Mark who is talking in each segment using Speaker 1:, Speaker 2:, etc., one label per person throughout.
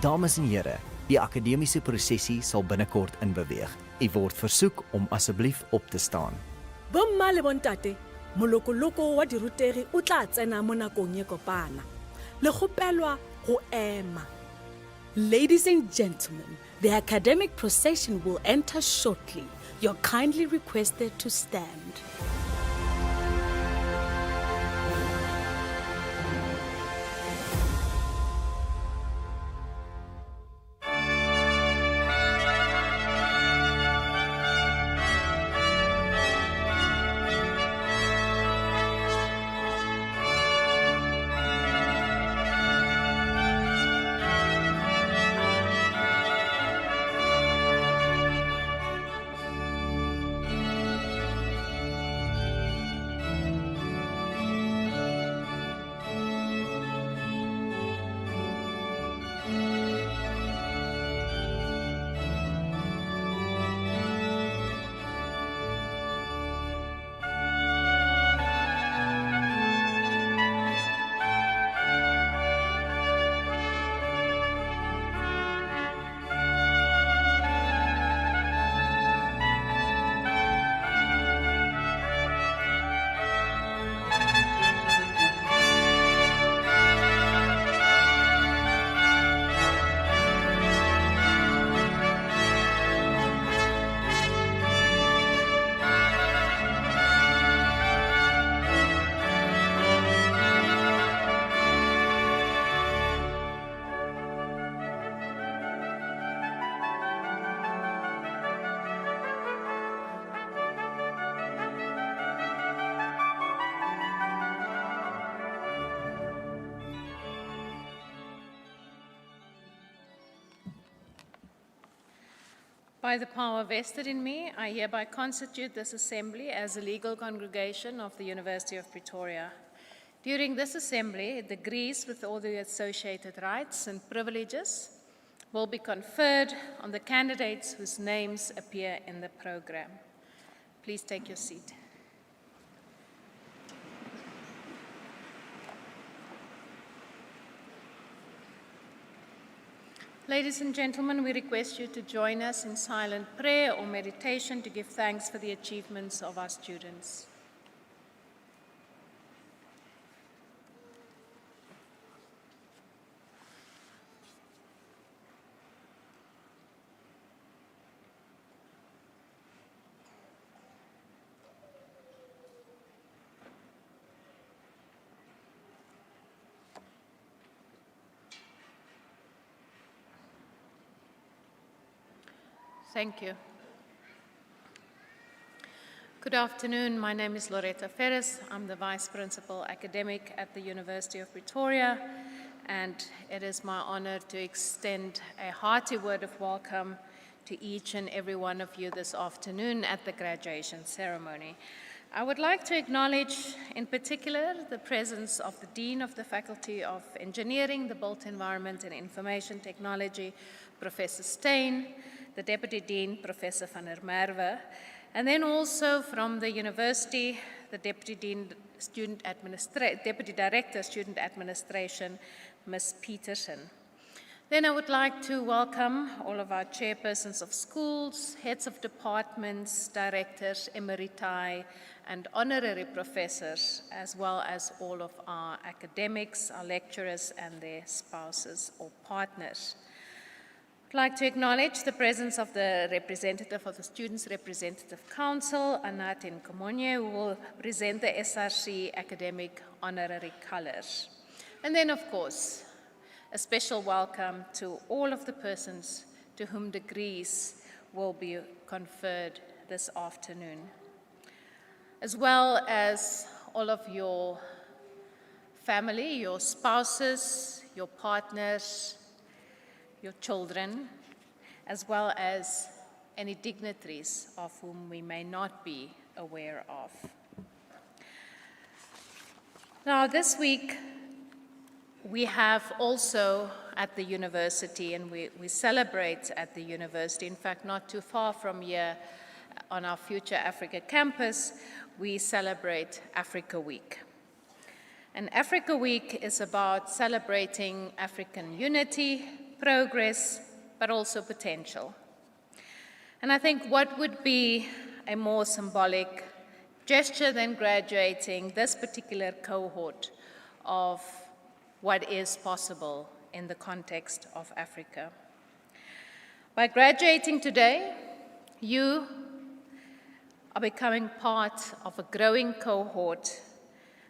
Speaker 1: Dames en here, die akademiese prosesie sal binnekort inbeweeg. U word versoek om asseblief op te staan.
Speaker 2: Bomma le bontate, molokoloko wa dirutegi o tla tsena mo nakong e kopana. Le kgopelwa go ema. Ladies and gentlemen, the academic procession will enter shortly. You're kindly requested to stand.
Speaker 3: By the power vested in me, I hereby constitute this assembly as a legal congregation of the University of Pretoria. During this assembly, degrees with all the associated rights and privileges will be conferred on the candidates whose names appear in the program. Please take your seat. Ladies and gentlemen, we request you to join us in silent prayer or meditation to give thanks for the achievements of our students. Thank you. Good afternoon. My name is Loretta Ferris. I'm the Vice Principal Academic at the University of Pretoria, and it is my honor to extend a hearty word of welcome to each and every one of you this afternoon at the graduation ceremony. I would like to acknowledge in particular the presence of the Dean of the Faculty of Engineering, the Built Environment and Information Technology, Professor Steyn, the Deputy Dean, Professor van der Merwe, and then also from the university, the Deputy Director, Student Administration, Ms. Peterson. Then I would like to welcome all of our chairpersons of schools, heads of departments, directors, emeriti, and honorary professors, as well as all of our academics, our lecturers, and their spouses or partners. I'd like to acknowledge the presence of the representative of the Students' Representative Council, Anatin Komonye, who will present the SRC academic honorary colors. And then, of course, a special welcome to all of the persons to whom degrees will be conferred this afternoon, as well as all of your family, your spouses, your partners, your children, as well as any dignitaries of whom we may not be aware of. Now, this week, we have also at the university, and we celebrate at the university, in fact, not too far from here on our Future Africa campus, we celebrate Africa Week. And Africa Week is about celebrating African unity, progress, but also potential. And I think what would be a more symbolic gesture than graduating this particular cohort of what is possible in the context of Africa. By graduating today, you are becoming part of a growing cohort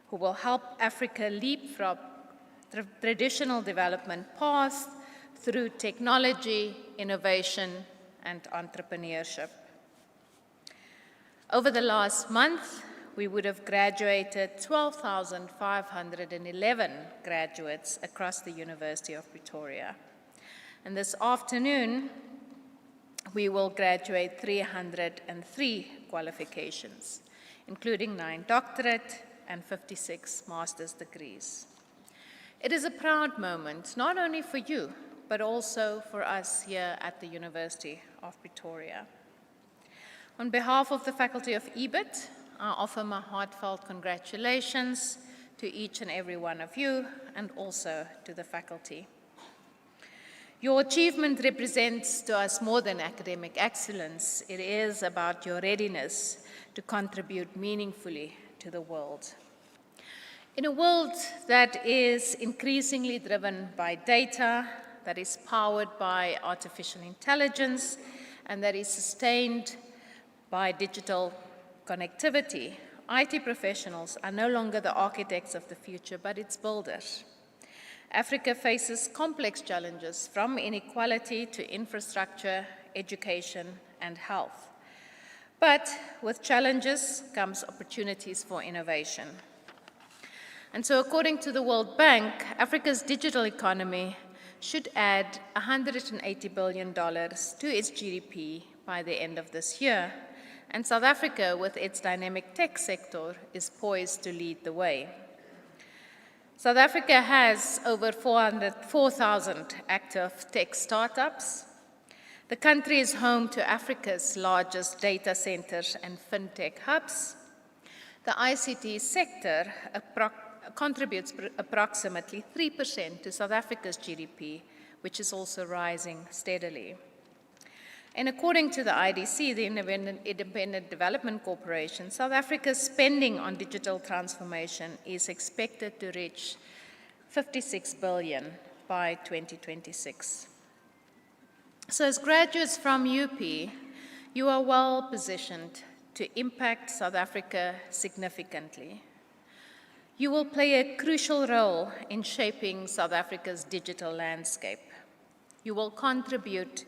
Speaker 3: who will help Africa leapfrog the traditional development path through technology, innovation, and entrepreneurship. Over the last month, we would have graduated 12,511 graduates across the University of Pretoria. And this afternoon, we will graduate 303 qualifications, including 9 doctorate and 56 master's degrees. It is a proud moment, not only for you, but also for us here at the University of Pretoria. On behalf of the faculty of EBIT, I offer my heartfelt congratulations to each and every one of you, and also to the faculty. Your achievement represents to us more than academic excellence. It is about your readiness to contribute meaningfully to the world. In a world that is increasingly driven by data, that is powered by artificial intelligence, and that is sustained by digital connectivity, IT professionals are no longer the architects of the future, but its builders. Africa faces complex challenges, from inequality to infrastructure, education, and health. But with challenges comes opportunities for innovation. And so according to the World Bank, Africa's digital economy should add $180 billion to its GDP by the end of this year. And South Africa, with its dynamic tech sector, is poised to lead the way. South Africa has over 4,000 active tech startups. The country is home to Africa's largest data centers and fintech hubs. The ICT sector contributes approximately 3% to South Africa's GDP, which is also rising steadily. And according to the IDC, the Independent Development Corporation, South Africa's spending on digital transformation is expected to reach $56 billion by 2026. So as graduates from UP, you are well positioned to impact South Africa significantly. You will play a crucial role in shaping South Africa's digital landscape. You will contribute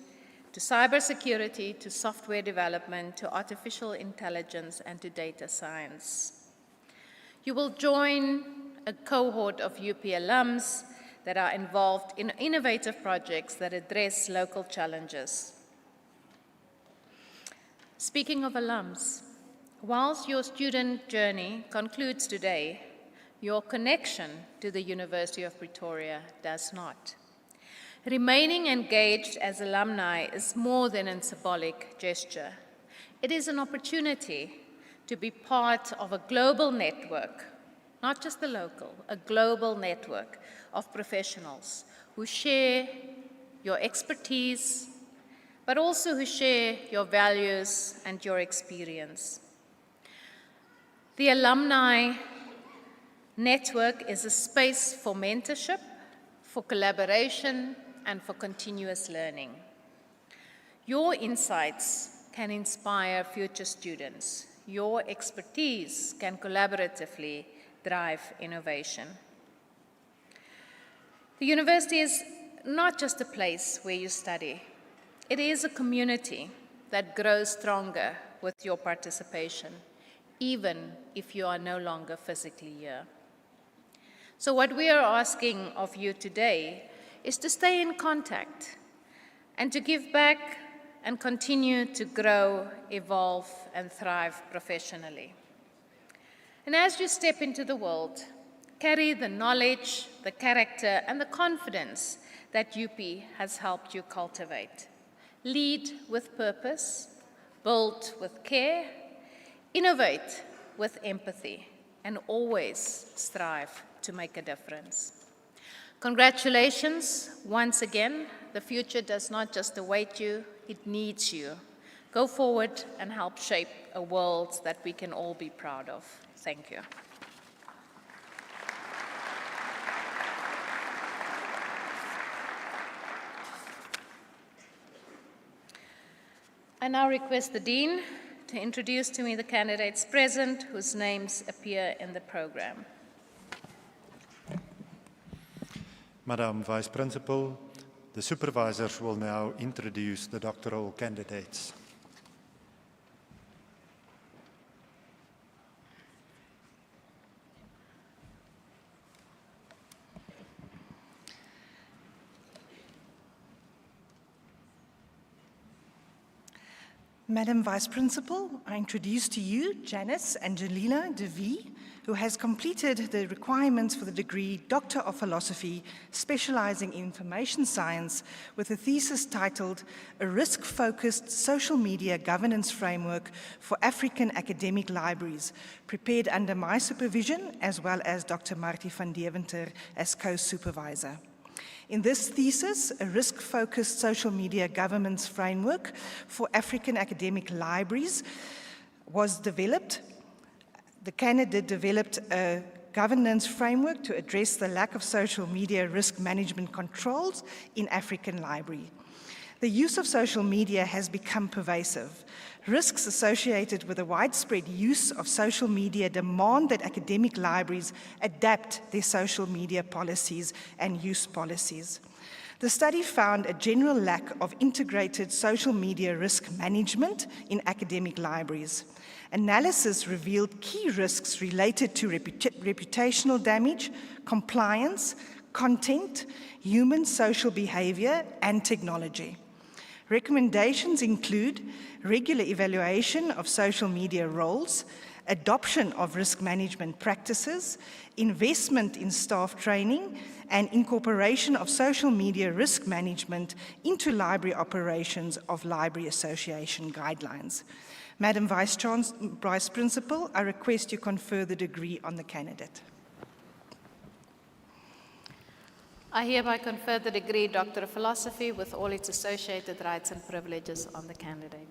Speaker 3: to cybersecurity, to software development, to artificial intelligence, and to data science. You will join a cohort of UP alums that are involved in innovative projects that address local challenges. Speaking of alums, whilst your student journey concludes today, your connection to the University of Pretoria does not. Remaining engaged as alumni is more than a symbolic gesture. It is an opportunity to be part of a global network, not just the local, a global network of professionals who share your expertise, but also who share your values and your experience. The alumni network is a space for mentorship, for collaboration, and for continuous learning. Your insights can inspire future students. Your expertise can collaboratively drive innovation. The university is not just a place where you study. It is a community that grows stronger with your participation, even if you are no longer physically here. So what we are asking of you today is to stay in contact and to give back and continue to grow, evolve, and thrive professionally. And as you step into the world, carry the knowledge, the character, and the confidence that UP has helped you cultivate. Lead with purpose, build with care, innovate with empathy, and always strive to make a difference. Congratulations once again. The future does not just await you, it needs you. Go forward and help shape a world that we can all be proud of. Thank you. I now request the Dean to introduce to me the candidates present whose names appear in the program.
Speaker 4: Madam Vice Principal, the supervisors will now introduce the doctoral candidates.
Speaker 5: Madam Vice Principal, I introduce to you Janice Angelina De Vie, who has completed the requirements for the degree Doctor of Philosophy, specializing in information science, with a thesis titled A Risk-Focused Social Media Governance Framework for African Academic Libraries, prepared under my supervision, as well as Dr. Martie van Deventer as co-supervisor. In this thesis, a risk-focused social media governance framework for African academic libraries was developed. The candidate developed a governance framework to address the lack of social media risk management controls in African library. The use of social media has become pervasive. Risks associated with the widespread use of social media demand that academic libraries adapt their social media policies and use policies. The study found a general lack of integrated social media risk management in academic libraries. Analysis revealed key risks related to reputational damage, compliance, content, human social behavior, and technology. Recommendations include regular evaluation of social media roles, adoption of risk management practices, investment in staff training, and incorporation of social media risk management into library operations of Library Association guidelines. Madam Vice Principal, I request you confer the degree on the candidate.
Speaker 3: I hereby confer the degree Doctor of Philosophy with all its associated rights and privileges on the candidate.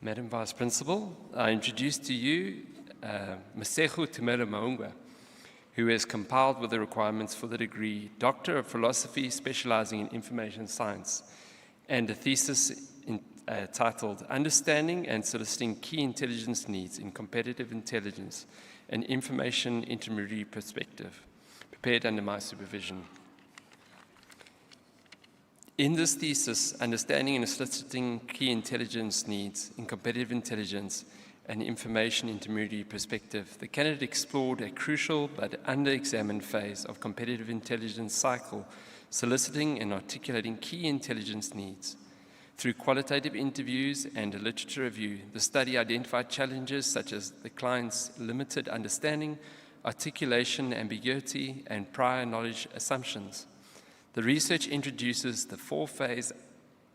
Speaker 6: Madam Vice Principal, I introduce to you Masego Tumela Maungwa, who has compiled with the requirements for the degree Doctor of Philosophy, specializing in information science, and a thesis titled Understanding and Soliciting Key Intelligence Needs in Competitive Intelligence and Information Intermediary Perspective, prepared under my supervision. In this thesis, Understanding and Soliciting Key Intelligence Needs in Competitive Intelligence and Information Intermediary Perspective, the candidate explored a crucial but under-examined phase of competitive intelligence cycle, soliciting and articulating key intelligence needs. Through qualitative interviews and a literature review, the study identified challenges such as the client's limited understanding, articulation, ambiguity, and prior knowledge assumptions. The research introduces the four-phase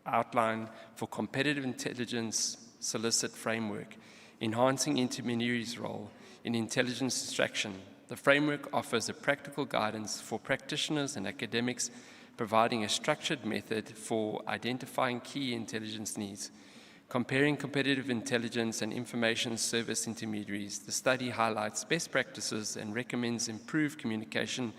Speaker 6: outline for competitive intelligence solicit framework, enhancing intermediaries' role in intelligence extraction. The framework offers a practical guidance for practitioners and academics, providing a structured method for identifying key intelligence needs. Comparing competitive intelligence and information service intermediaries, the study highlights best practices and recommends improved communication,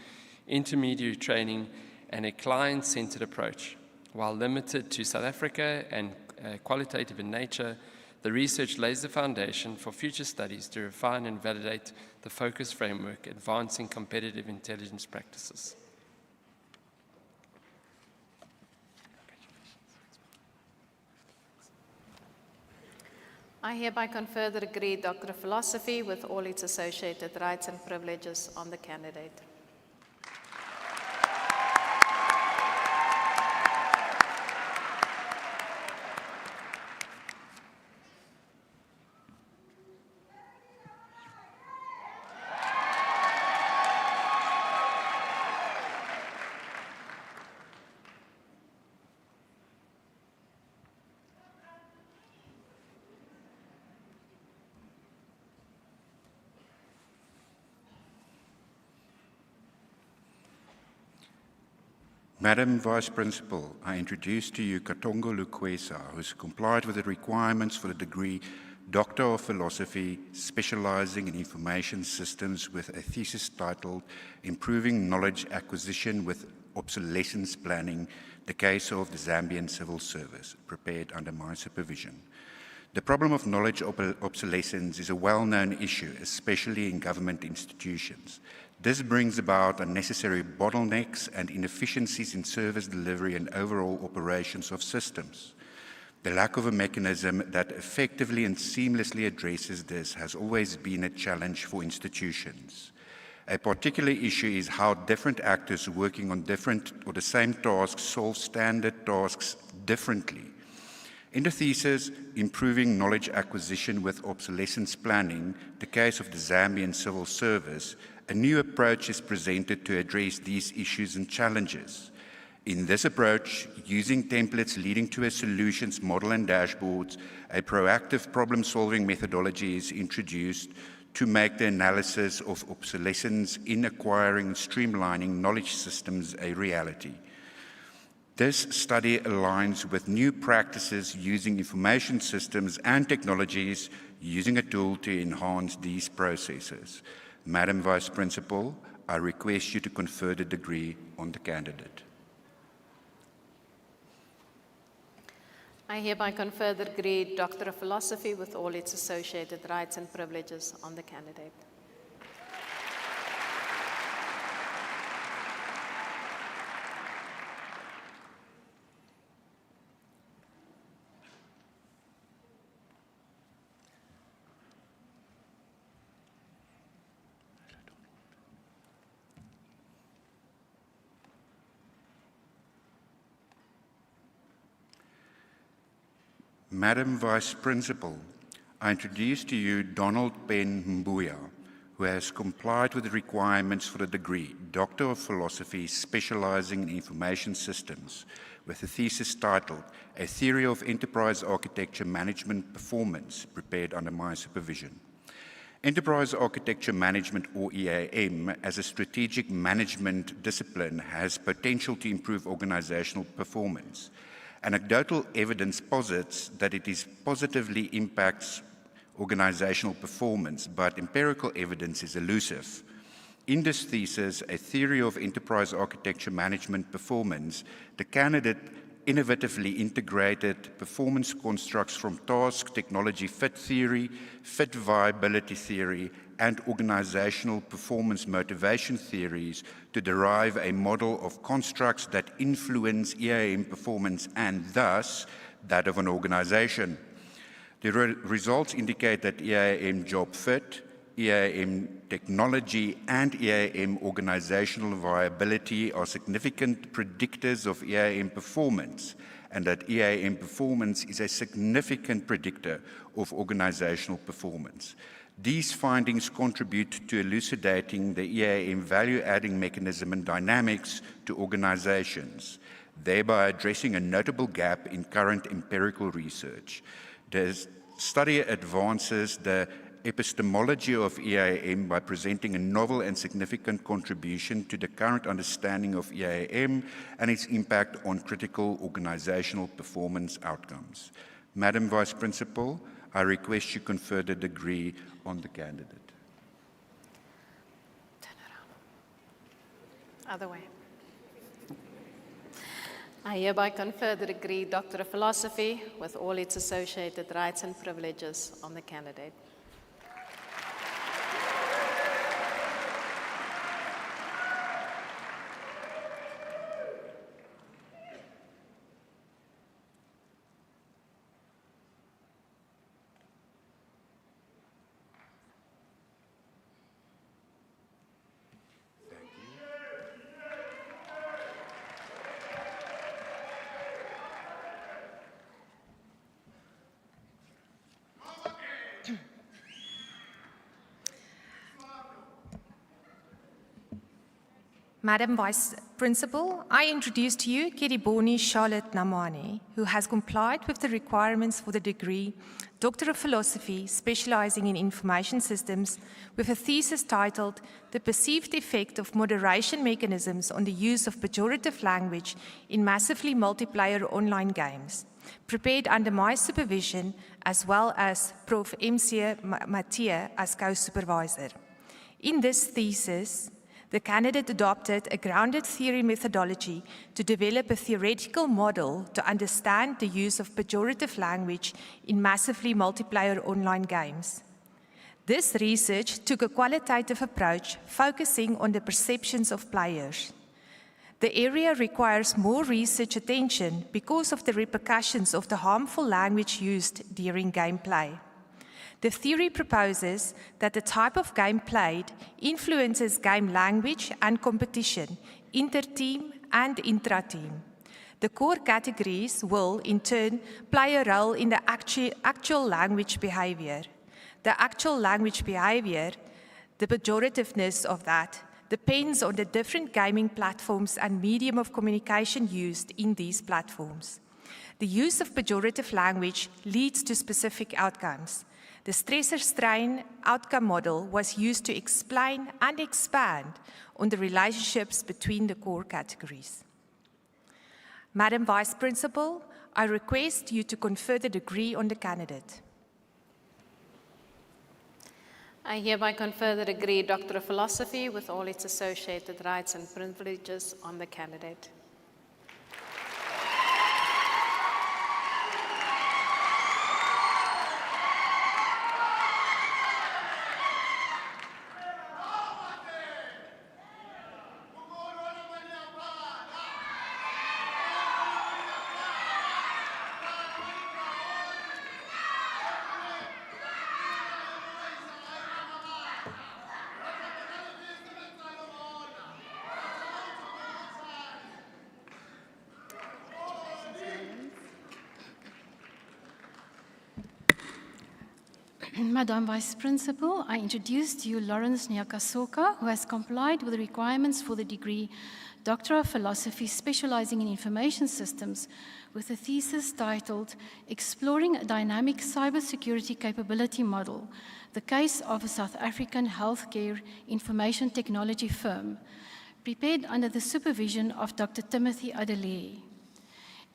Speaker 6: intermediary training, and a client-centered approach. While limited to South Africa and qualitative in nature, the research lays the foundation for future studies to refine and validate the focus framework, advancing competitive intelligence practices.
Speaker 3: I hereby confer the degree Doctor of Philosophy with all its associated rights and privileges on the candidate.
Speaker 7: Madam Vice Principal, I introduce to you Katongo Lukwesa, who has complied with the requirements for the degree Doctor of Philosophy, specializing in information systems with a thesis titled Improving Knowledge Acquisition with Obsolescence Planning, the case of the Zambian Civil Service, prepared under my supervision. The problem of knowledge obsolescence is a well-known issue, especially in government institutions. This brings about unnecessary bottlenecks and inefficiencies in service delivery and overall operations of systems. The lack of a mechanism that effectively and seamlessly addresses this has always been a challenge for institutions. A particular issue is how different actors working on different or the same tasks solve standard tasks differently. In the thesis, Improving Knowledge Acquisition with Obsolescence Planning, the case of the Zambian Civil Service, a new approach is presented to address these issues and challenges. In this approach, using templates leading to a solutions model and dashboards, a proactive problem-solving methodology is introduced to make the analysis of obsolescence in acquiring and streamlining knowledge systems a reality. This study aligns with new practices using information systems and technologies using a tool to enhance these processes. Madam Vice Principal, I request you to confer the degree on the candidate.
Speaker 3: I hereby confer the degree Doctor of Philosophy with all its associated rights and privileges on the candidate.
Speaker 7: Madam Vice Principal, I introduce to you Donald Penn Mbuya, who has complied with the requirements for the degree Doctor of Philosophy, specializing in information systems, with a thesis titled A Theory of Enterprise Architecture Management Performance, prepared under my supervision. Enterprise Architecture Management, or EAM, as a strategic management discipline, has potential to improve organizational performance. Anecdotal evidence posits that it positively impacts organizational performance, but empirical evidence is elusive. In this thesis, A Theory of Enterprise Architecture Management Performance, the candidate innovatively integrated performance constructs from task technology fit theory, fit viability theory, and organizational performance motivation theories to derive a model of constructs that influence EAM performance and thus that of an organization. The results indicate that EAM job fit, EAM technology, and EAM organizational viability are significant predictors of EAM performance, and that EAM performance is a significant predictor of organizational performance. These findings contribute to elucidating the EAM value-adding mechanism and dynamics to organizations, thereby addressing a notable gap in current empirical research. The study advances the epistemology of EAM by presenting a novel and significant contribution to the current understanding of EAM and its impact on critical organizational performance outcomes. Madam Vice Principal, I request you confer the degree on the candidate.
Speaker 3: Turn around. Other way. I hereby confer the degree Doctor of Philosophy with all its associated rights and privileges on the candidate.
Speaker 8: Madam Vice Principal, I introduce to you Kiriboni Charlotte Namane, who has complied with the requirements for the degree Doctor of Philosophy, specializing in information systems, with a thesis titled The Perceived Effect of Moderation Mechanisms on the Use of Pejorative Language in Massively Multiplayer Online Games, prepared under my supervision as well as Prof. MC Mathieu as co-supervisor. In this thesis, the candidate adopted a grounded theory methodology to develop a theoretical model to understand the use of pejorative language in massively multiplayer online games. This research took a qualitative approach focusing on the perceptions of players. The area requires more research attention because of the repercussions of the harmful language used during gameplay. The theory proposes that the type of game played influences game language and competition, inter-team and intra-team. The core categories will, in turn, play a role in the actual language behavior. The actual language behavior, the pejorativeness of that, depends on the different gaming platforms and medium of communication used in these platforms. The use of pejorative language leads to specific outcomes. The stressor-strain outcome model was used to explain and expand on the relationships between the core categories. Madam Vice Principal, I request you to confer the degree on the candidate.
Speaker 3: I hereby confer the degree Doctor of Philosophy with all its associated rights and privileges on the candidate.
Speaker 9: Madam Vice Principal, I introduce to you Lawrence Nyakasoka, who has complied with the requirements for the degree Doctor of Philosophy, specializing in information systems, with a thesis titled Exploring a Dynamic Cybersecurity Capability Model, the Case of a South African Healthcare Information Technology Firm, prepared under the supervision of Dr. Timothy Adelaide.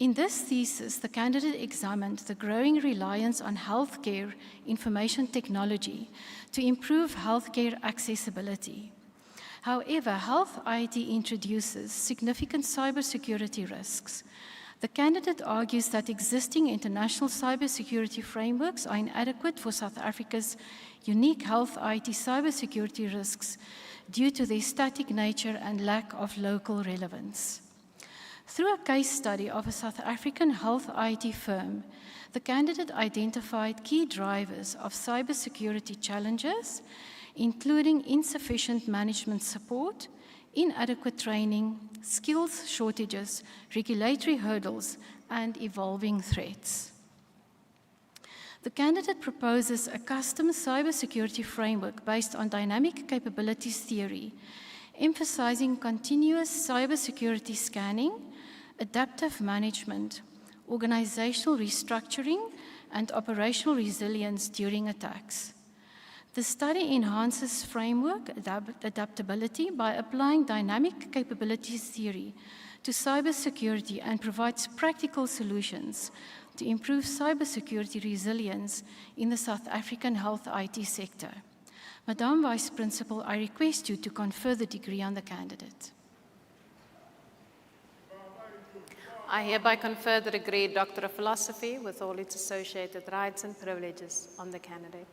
Speaker 9: In this thesis, the candidate examined the growing reliance on healthcare information technology to improve healthcare accessibility. However, health IT introduces significant cybersecurity risks. The candidate argues that existing international cybersecurity frameworks are inadequate for South Africa's unique health IT cybersecurity risks due to their static nature and lack of local relevance. Through a case study of a South African health IT firm, the candidate identified key drivers of cybersecurity challenges, including insufficient management support, inadequate training, skills shortages, regulatory hurdles, and evolving threats. The candidate proposes a custom cybersecurity framework based on dynamic capabilities theory, emphasizing continuous cybersecurity scanning, adaptive management, organizational restructuring, and operational resilience during attacks. The study enhances framework adaptability by applying dynamic capabilities theory to cybersecurity and provides practical solutions to improve cybersecurity resilience in the South African health IT sector. Madam Vice Principal, I request you to confer the degree on the candidate.
Speaker 3: I hereby confer the degree Doctor of Philosophy with all its associated rights and privileges on the candidate.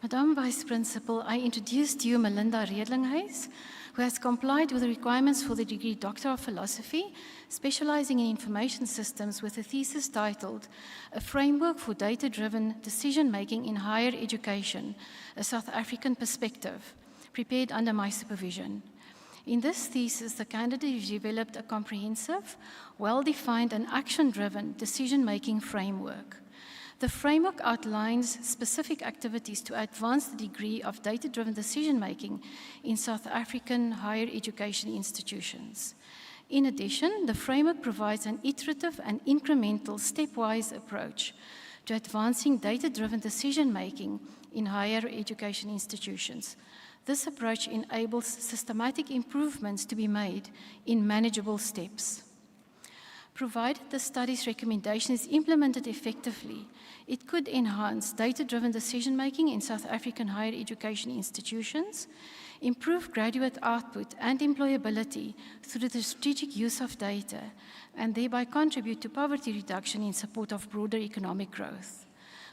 Speaker 9: Madam Vice Principal, I introduce to you Melinda Redlinghuis, who has complied with the requirements for the degree Doctor of Philosophy, specializing in information systems with a thesis titled A Framework for Data-Driven Decision-Making in Higher Education, a South African Perspective, prepared under my supervision. In this thesis, the candidate developed a comprehensive, well-defined and action-driven decision-making framework. The framework outlines specific activities to advance the degree of data-driven decision-making in South African higher education institutions. In addition, the framework provides an iterative and incremental stepwise approach to advancing data-driven decision-making in higher education institutions. This approach enables systematic improvements to be made in manageable steps. Provided the study's recommendation is implemented effectively, it could enhance data-driven decision-making in South African higher education institutions, improve graduate output and employability through the strategic use of data, and thereby contribute to poverty reduction in support of broader economic growth.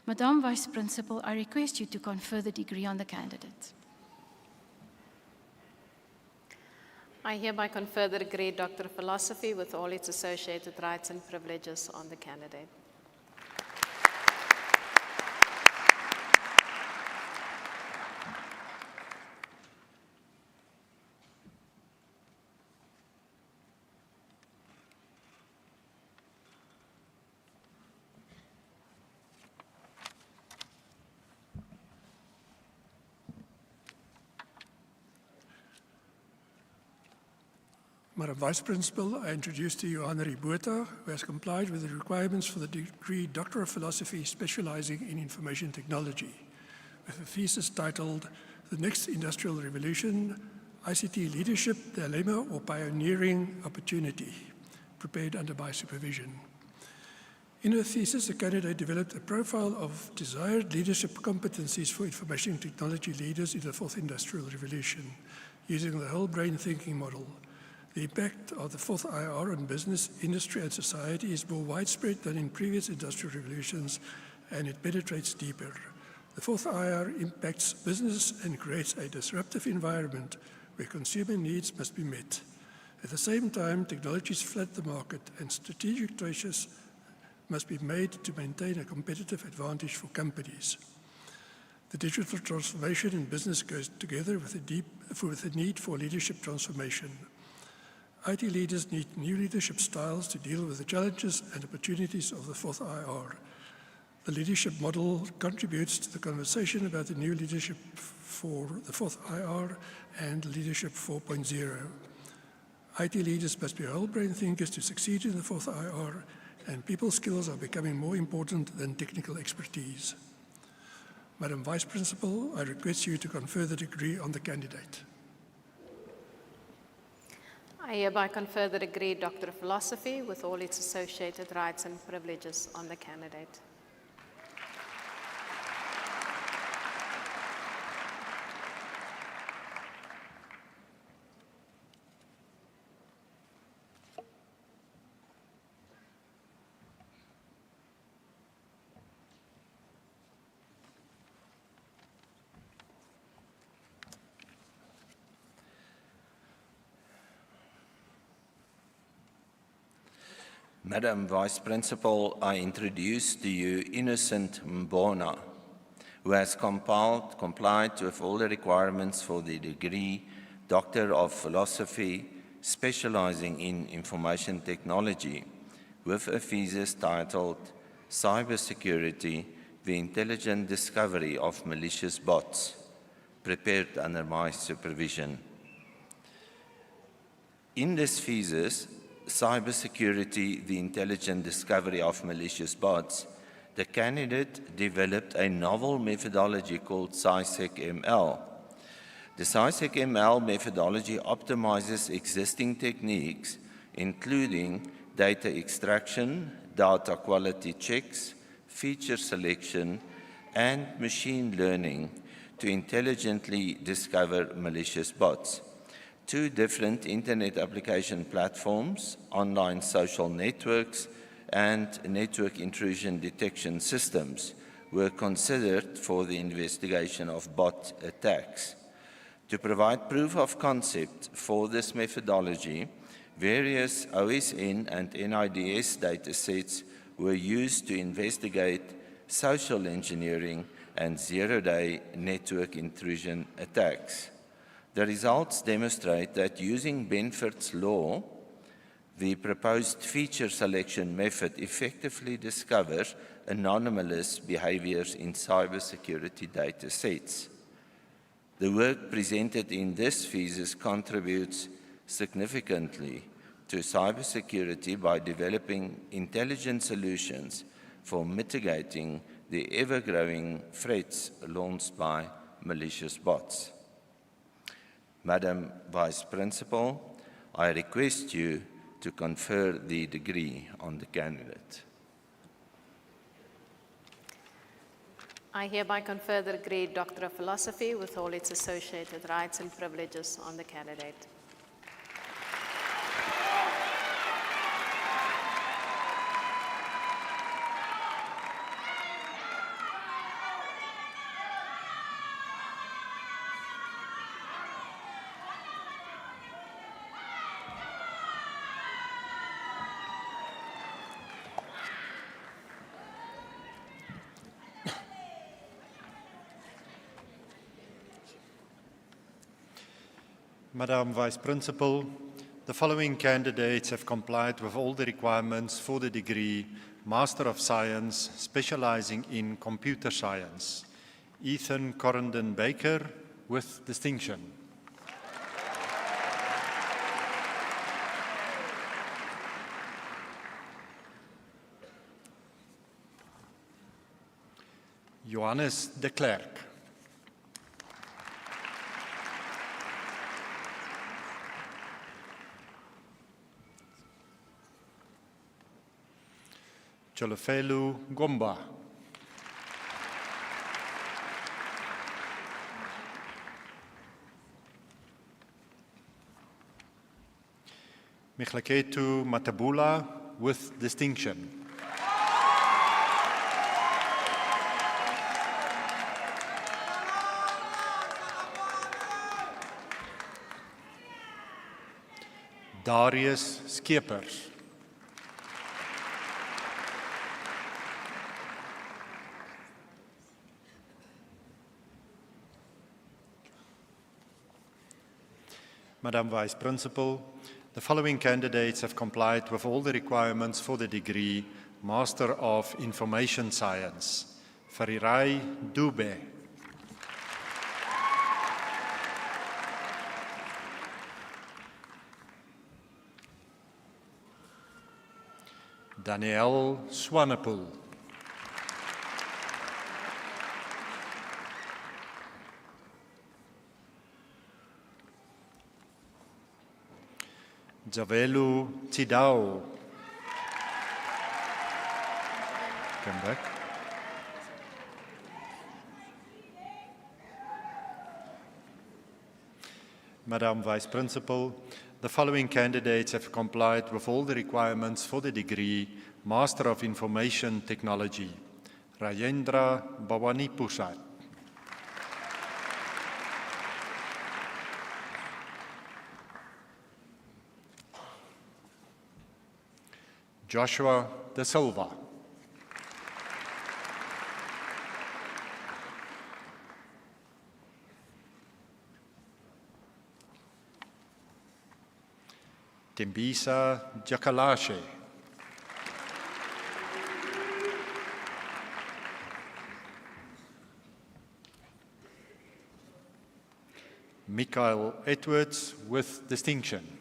Speaker 9: Madam Vice Principal, I request you to confer the degree on the candidate.
Speaker 3: I hereby confer the degree Doctor of Philosophy with all its associated rights and privileges on the candidate.
Speaker 10: Madam Vice Principal, I introduce to you Honorary Botha, who has complied with the requirements for the degree Doctor of Philosophy specializing in information technology, with a thesis titled The Next Industrial Revolution, ICT Leadership, Dilemma or Pioneering Opportunity, prepared under my supervision. In her thesis, the candidate developed a profile of desired leadership competencies for information technology leaders in the fourth industrial revolution, using the whole brain thinking model. The impact of the fourth IR on business, industry, and society is more widespread than in previous industrial revolutions, and it penetrates deeper. The fourth IR impacts business and creates a disruptive environment where consumer needs must be met. At the same time, technologies flood the market, and strategic choices must be made to maintain a competitive advantage for companies. The digital transformation in business goes together with the need for leadership transformation. IT leaders need new leadership styles to deal with the challenges and opportunities of the fourth IR. The leadership model contributes to the conversation about the new leadership for the fourth IR and Leadership 4.0. IT leaders must be whole brain thinkers to succeed in the fourth IR, and people skills are becoming more important than technical expertise. Madam Vice Principal, I request you to confer the degree on the candidate.
Speaker 3: I hereby confer the degree Doctor of Philosophy with all its associated rights and privileges on the candidate.
Speaker 11: Madam Vice Principal, I introduce to you Innocent Mbona, who has complied with all the requirements for the degree Doctor of Philosophy, specializing in information technology, with a thesis titled Cybersecurity, the Intelligent Discovery of Malicious Bots, prepared under my supervision. In this thesis, Cybersecurity, the Intelligent Discovery of Malicious Bots, the candidate developed a novel methodology called CySecML. The CySecML methodology optimizes existing techniques, including data extraction, data quality checks, feature selection, and machine learning to intelligently discover malicious bots. Two different internet application platforms, online social networks, and network intrusion detection systems were considered for the investigation of bot attacks. To provide proof of concept for this methodology, various OSN and NIDS datasets were used to investigate social engineering and zero-day network intrusion attacks. The results demonstrate that using Benford's law, the proposed feature selection method effectively discovers anomalous behaviors in cybersecurity datasets. The work presented in this thesis contributes significantly to cybersecurity by developing intelligent solutions for mitigating the ever-growing threats launched by malicious bots. Madam Vice Principal, I request you to confer the degree on the candidate.
Speaker 3: I hereby confer the degree Doctor of Philosophy with all its associated rights and privileges on the candidate.
Speaker 4: Madam Vice Principal, the following candidates have complied with all the requirements for the degree Master of Science, specializing in computer science. Ethan Correndon Baker, with distinction. Johannes de Klerk. Cholofelu Gomba. Michlaketu Matabula, with distinction. Darius Skeepers. Madam Vice Principal, the following candidates have complied with all the requirements for the degree Master of Information Science. Farirai Dube. Danielle Swanepoel. Javelu Tidao. Come back. Madam Vice Principal, the following candidates have complied with all the requirements for the degree Master of Information Technology. Rajendra Bhawanipusat. Joshua De Silva. Tembisa Jakalashe. Michael Edwards, with distinction.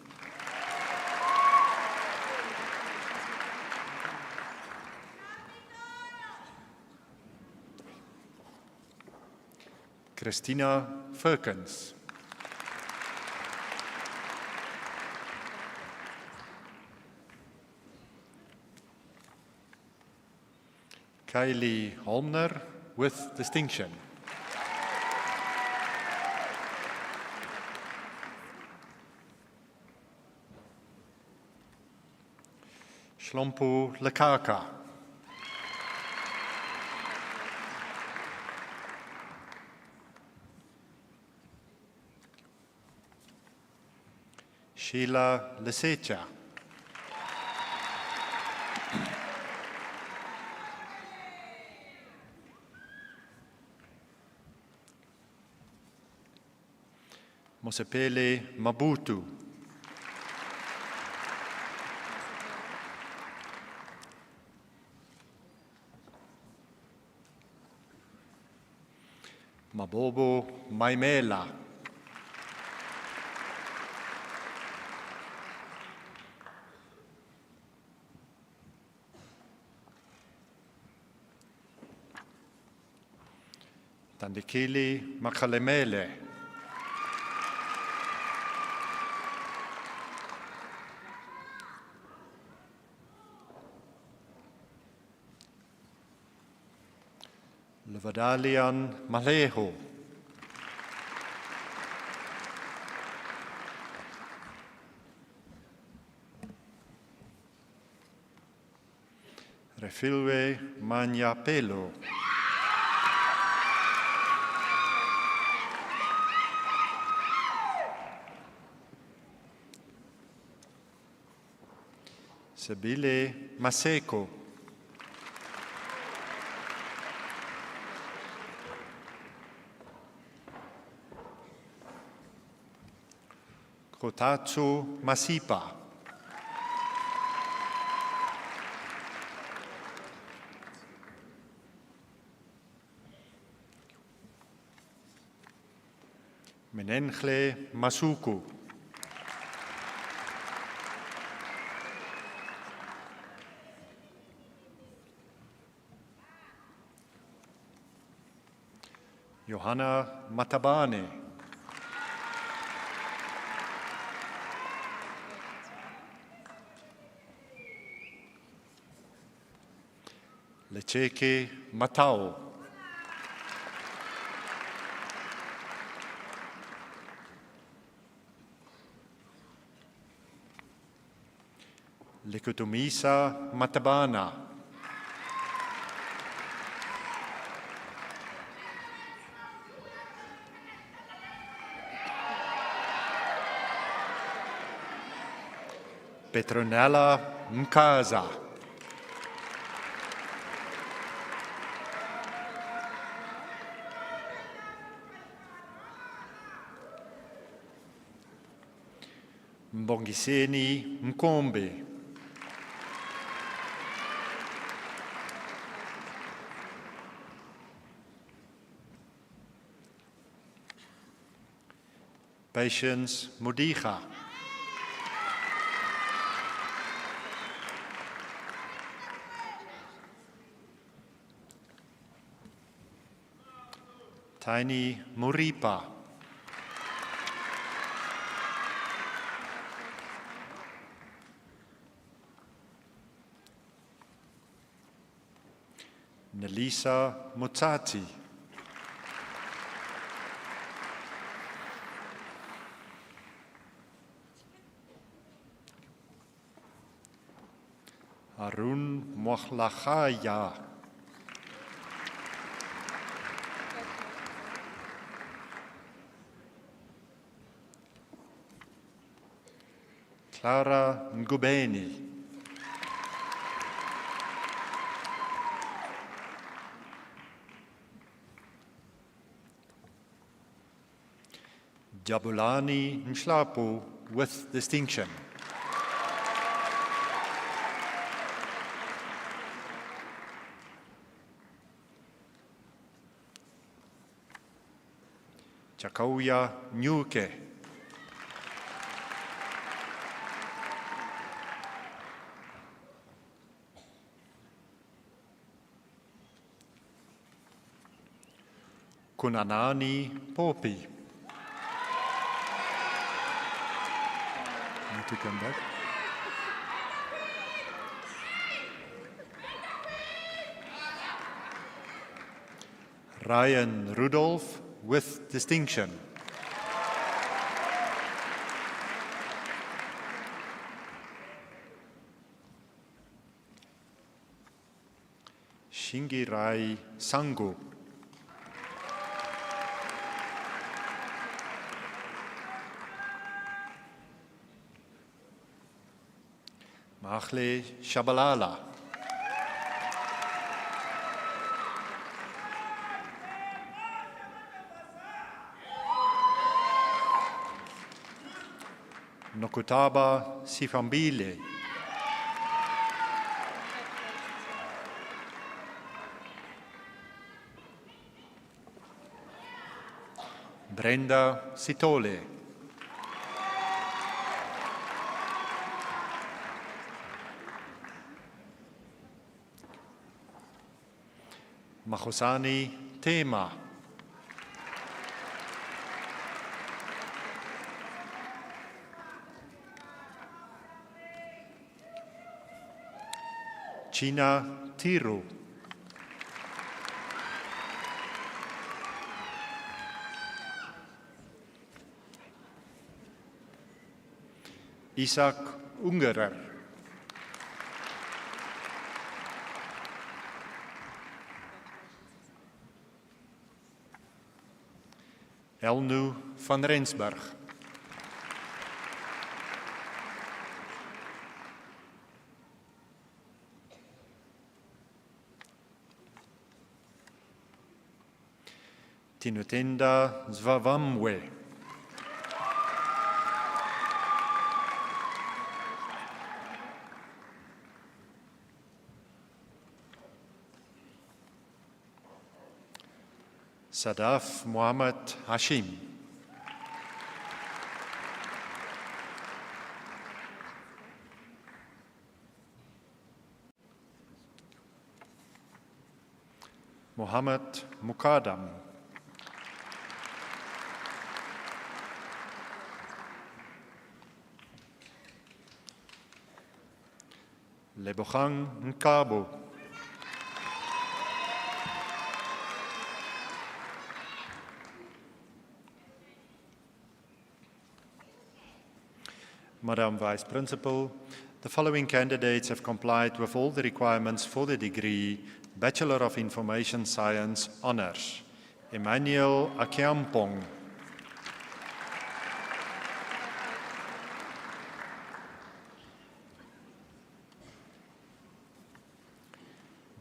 Speaker 4: Christina Firkins. Kylie Holmner, with distinction. Shlompo Lekaka. Sheila Lesecha. Mosepele Mabutu. Mabobo Maimela. Tandikili Makalemele. Levadalian Maleho. Refilwe Manyapelo. Sabile Maseko. Kotatsu Masipa. Menengle Masuku. Johanna Matabane. Lecheke Matao. Lekutumisa Matabana. Petronella Mkaza. Mbongiseni Mkombe. Patience Mudiga. Tiny Muripa. Nelisa Mutati. Harun Mohlachaya. Clara Ngubeni. Jabulani Nshlapo with distinction. Chakauya Nyuke. Kunanani Popi. Need to come back. Ryan Rudolph with distinction. Shingirai Sango. Magle Shabalala. Nokutaba Sifambile. Brenda Sitole. Magosani Tema. China Tiru. Isaac Ungerer. Elnu van Rensburg. Tinutenda Zvavamwe. Sadaf Muhammad Hashim. Muhammad Mukadam. Lebogang Nkabo. Madam Vice Principal, the following candidates have complied with all the requirements for the degree Bachelor of Information Science Honours. Emmanuel Akiampong.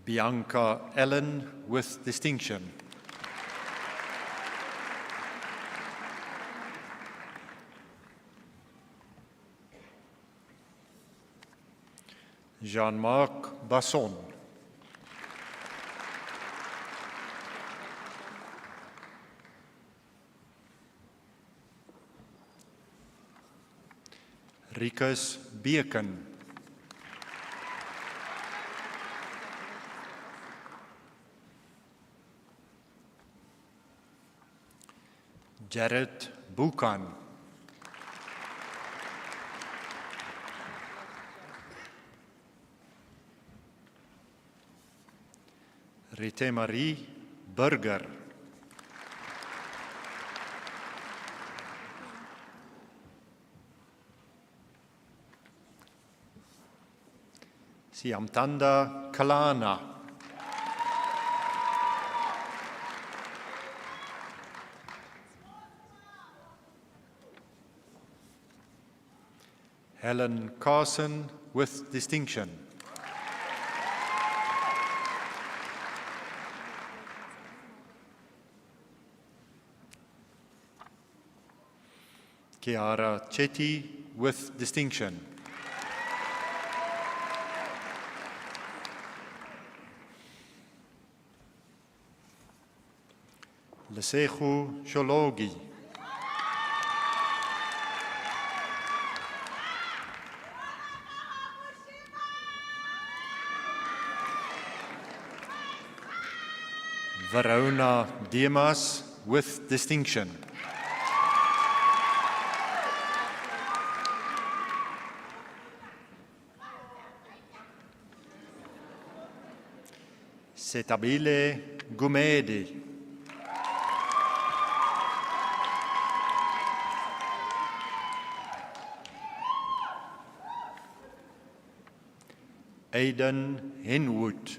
Speaker 4: Bianca Ellen with distinction. Jean-Marc Basson. Rikus Beken. Jared Buchan. Rite Marie Burger. Siamtanda Kalana. Helen Carson with distinction. Chiara Chetty with distinction. Lesego Shologi. Verona Dimas with distinction. Setabile Gumedi. Aidan Henwood.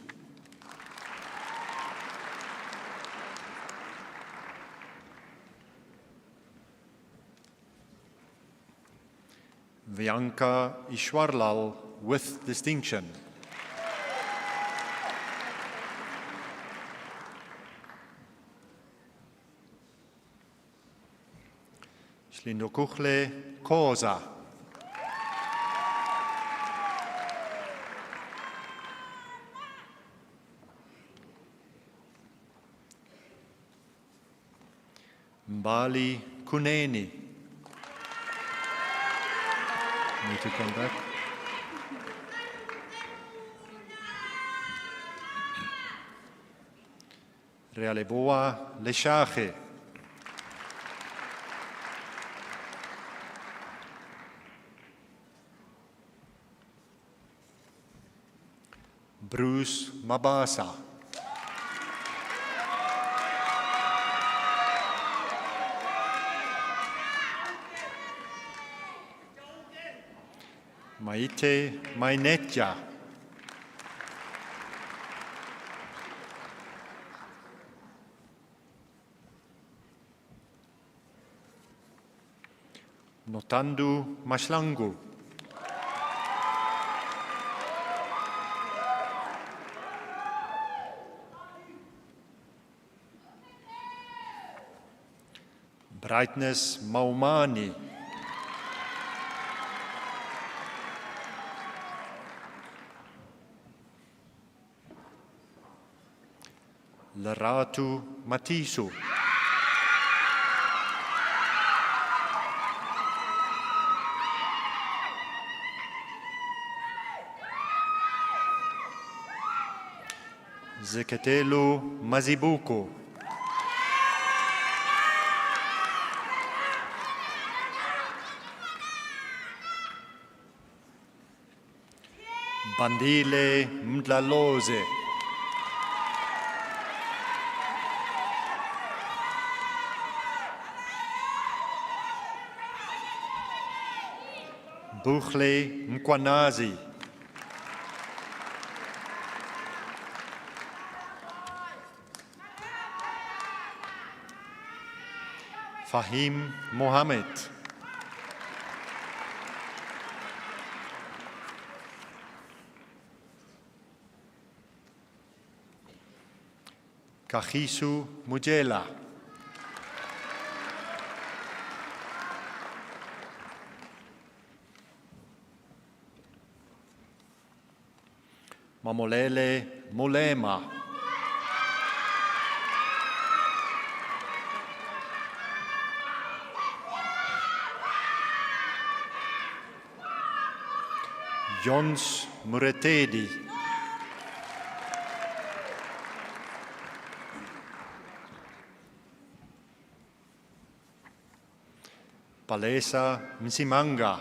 Speaker 4: Bianca Ishwarlal. with distinction. Shlindokukhle Koza. Mbali Kuneni. Need to come back. Realeboa Leshache. Bruce Mabasa. Maite Mainetja. Notandu Mashlangu. Brightness Maumani. Leratu Matisu. Zeketelu Mazibuko. Bandile Mdlaloze. Buchle Mkwanazi. Fahim Mohammed. Kagisu Mujela. Mamolele Mulema. Jons Muretedi. Palesa Msimanga.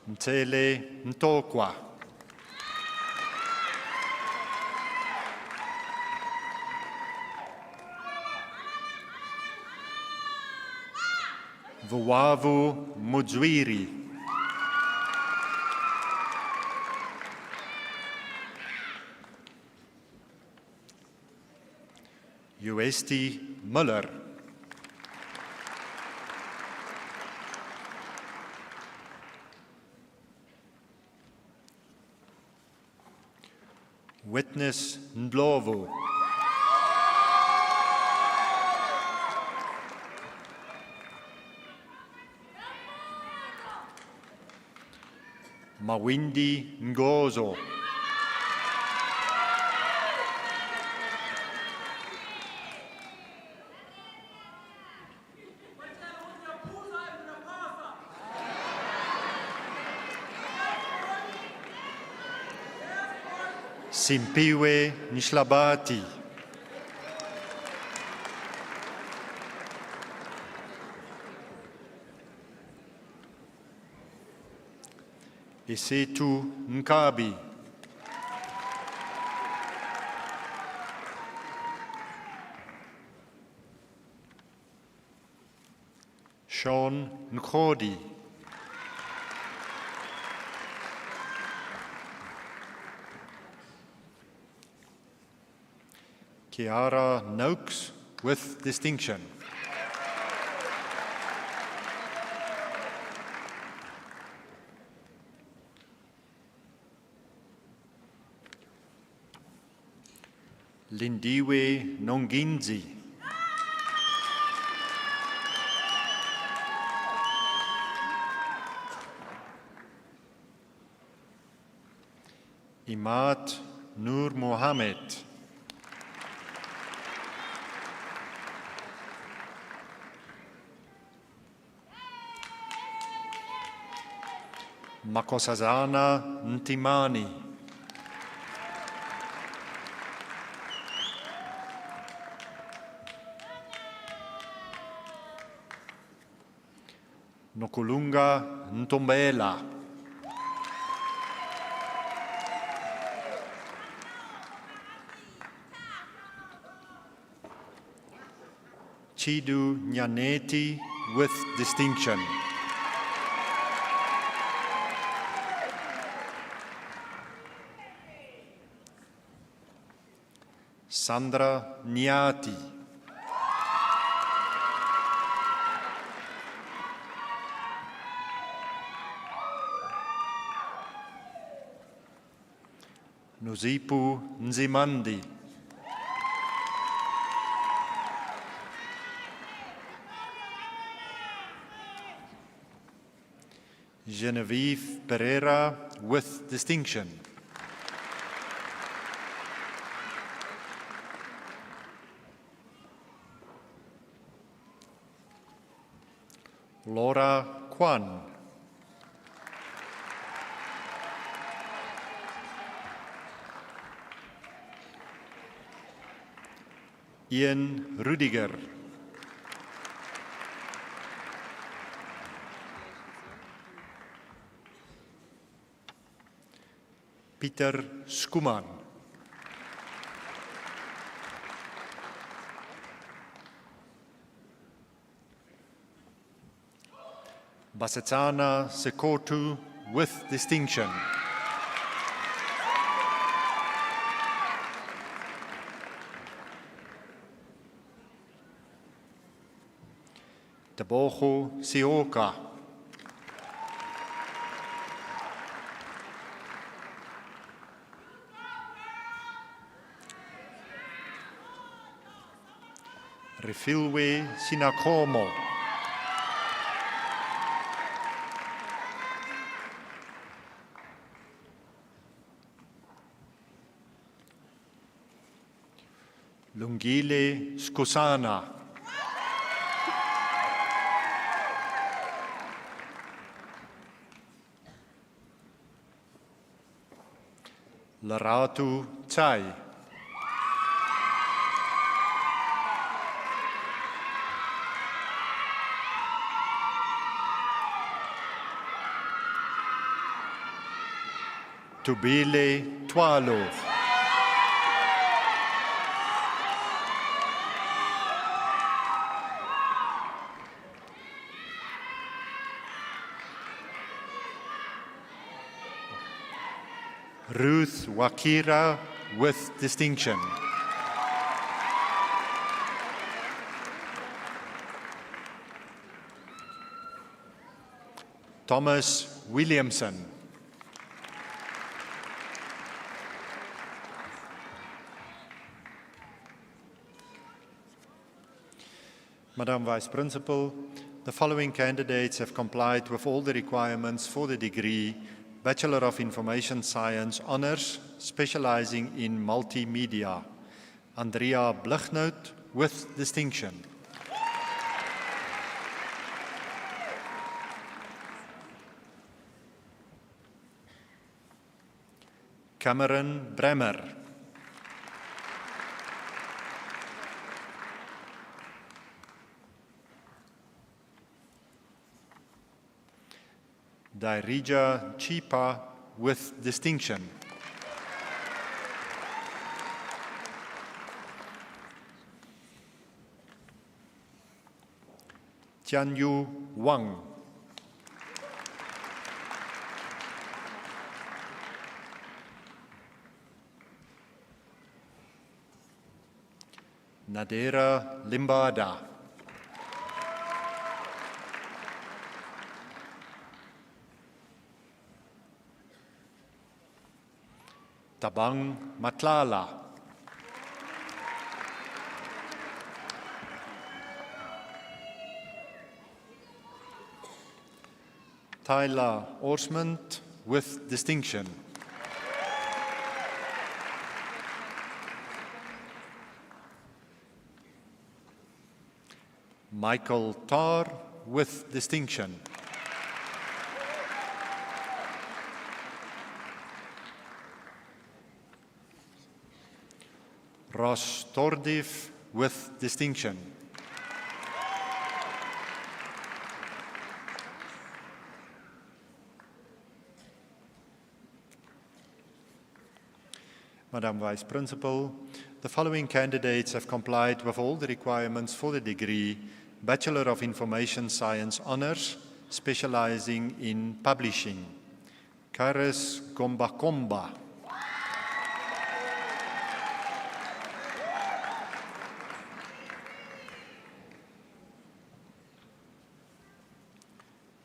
Speaker 4: Mtele Ntokwa. Vuavu Mujwiri. Uesti Muller. Witness Ndlovu. Mawindi Ngozo. Simpiwe Nishlabati. Isetu Nkabi. Sean Nkodi. Kiara Noakes. with distinction. Lindiwe Nonginzi. Imad Nur Mohammed. Makosazana Ntimani. Nokulunga Ntombela. Chidu Nyaneti with distinction. Sandra Nyati. Nozipu Nzimandi. Genevieve Pereira with distinction. Laura Kwan. Ian Rudiger. Pieter Skuman. Basetsana Sekotu with distinction. Tebogo Sioka. Refilwe Sinakomo. Lungile Skosana. Laratu Tsai. Tubile Twalo. Ruth Wakira with distinction. Thomas Williamson. Madam Vice Principal, the following candidates have complied with all the requirements for the degree Bachelor of Information Science Honours, specializing in multimedia. Andrea Blichnout with distinction. Cameron Bremer. Dairija Chipa with distinction. Tianyu Wang. Nadera Limbada. Tabang Matlala. Tyler Orsmond with distinction. Michael Tarr with distinction. Ross Tordif with distinction. Madam Vice Principal, the following candidates have complied with all the requirements for the degree Bachelor of Information Science Honours, specializing in publishing. Karis Gombakomba.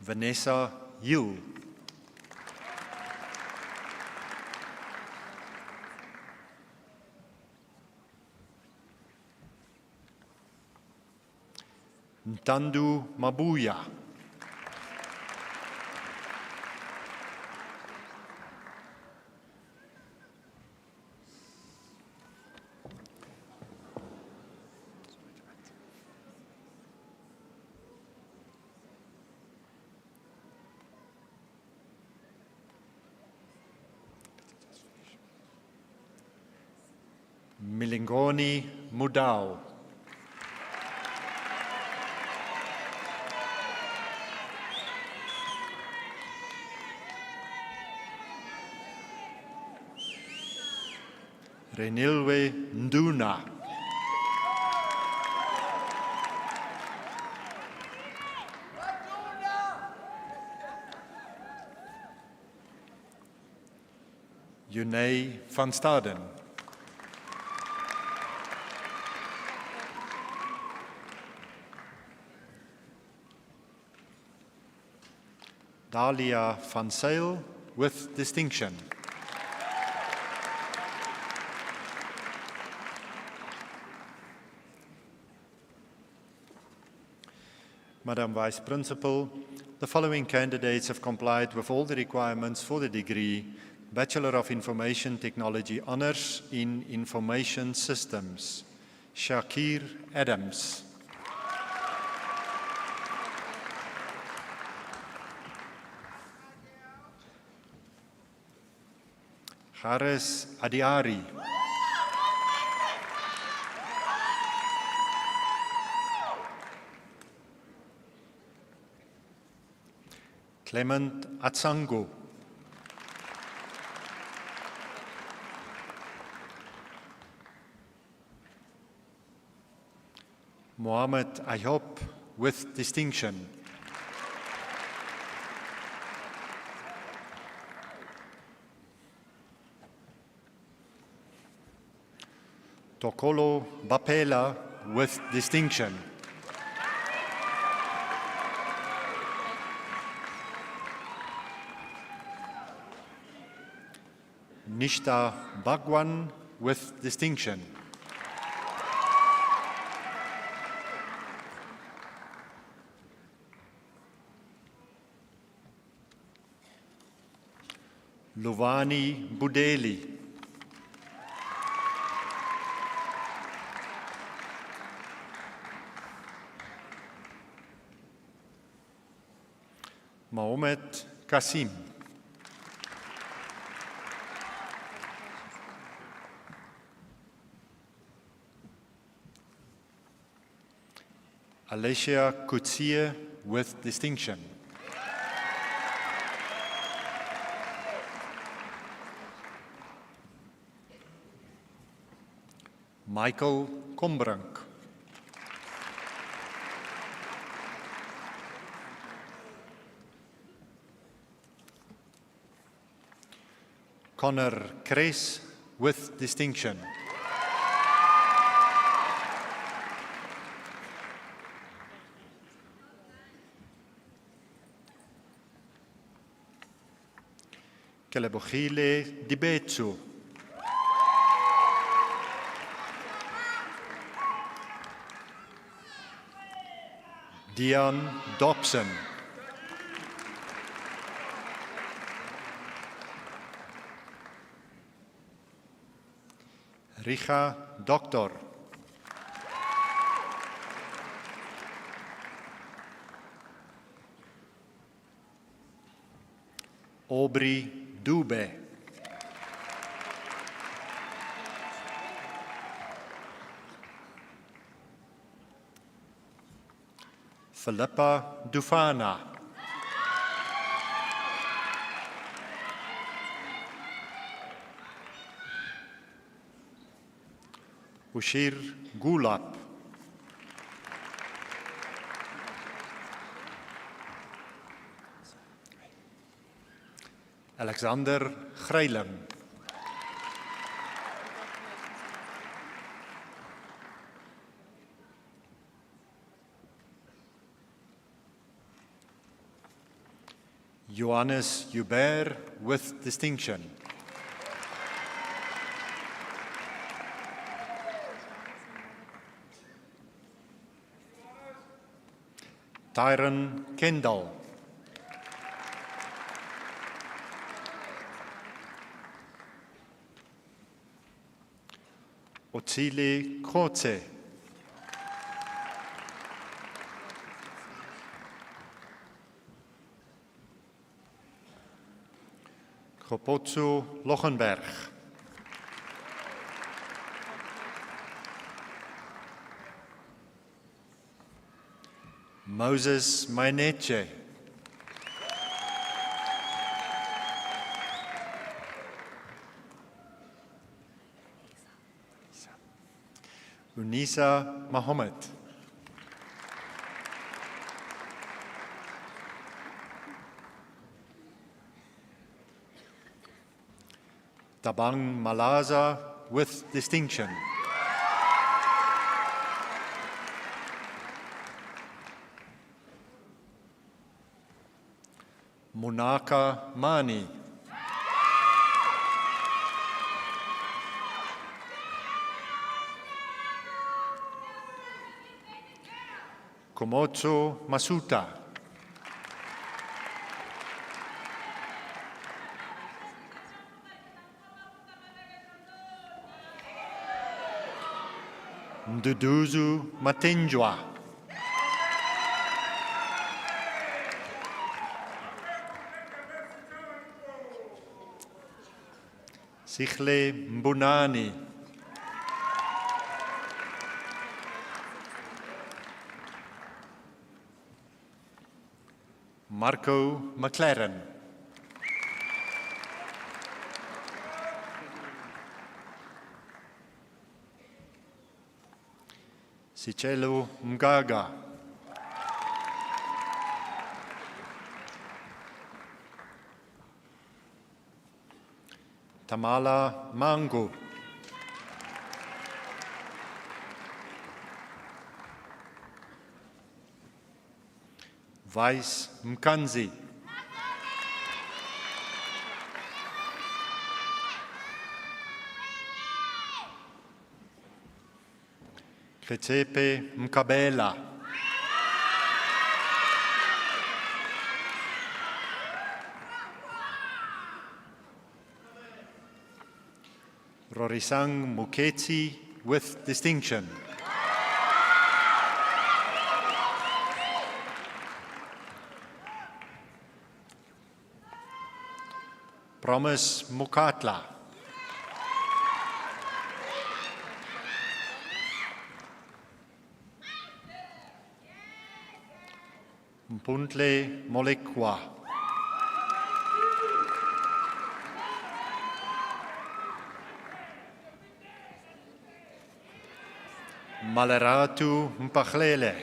Speaker 4: Vanessa Yule. Ntandu Mabuya. Milingoni Mudau. Renilwe Nduna. Junay van Staden. Dalia van Sail with distinction. Madam Vice Principal, the following candidates have complied with all the requirements for the degree Bachelor of Information Technology Honours in Information Systems. Shakir Adams. Haris Adiari. Clement Atsango. Mohammed Ayob with distinction. Tokolo Bapela with distinction. Nishta Bagwan with distinction. Luvani Budeli. Mohamed Kasim. Alicia Kutsie with distinction. Michael Kombrink. Connor Kress with distinction. Kelebogile Dibetsu. Dion Dobson. Richa Doctor. Aubrey Dube. Philippa Dufana. Ushir Gulap. Alexander Greiling. Johannes Hubert with distinction. Tyron Kendall. Otsile Kotze. Kropotso Lochenberg. Moses Maineche. Unisa Mohammed. Tabang Malaza with distinction. Munaka Mani. Komotso Masuta. Nduduzu Matinjwa. Sichle Mbunani. Marco McLaren. Sicelo Mgaga. Tamala Mango. Vice Mkanzi. Kretepe Mkabela. Rorisang Muketsi with distinction. Promise Mukatla. Mpuntle Molekwa. Maleratu Mpachlele.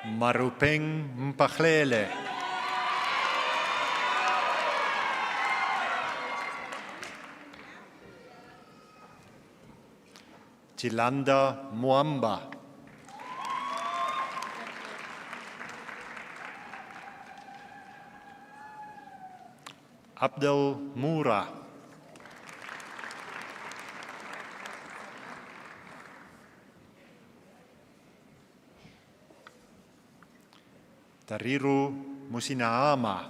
Speaker 4: Marupeng Mpachlele. Chilanda Mwamba. Abdel Moura. Tariru Musinahama.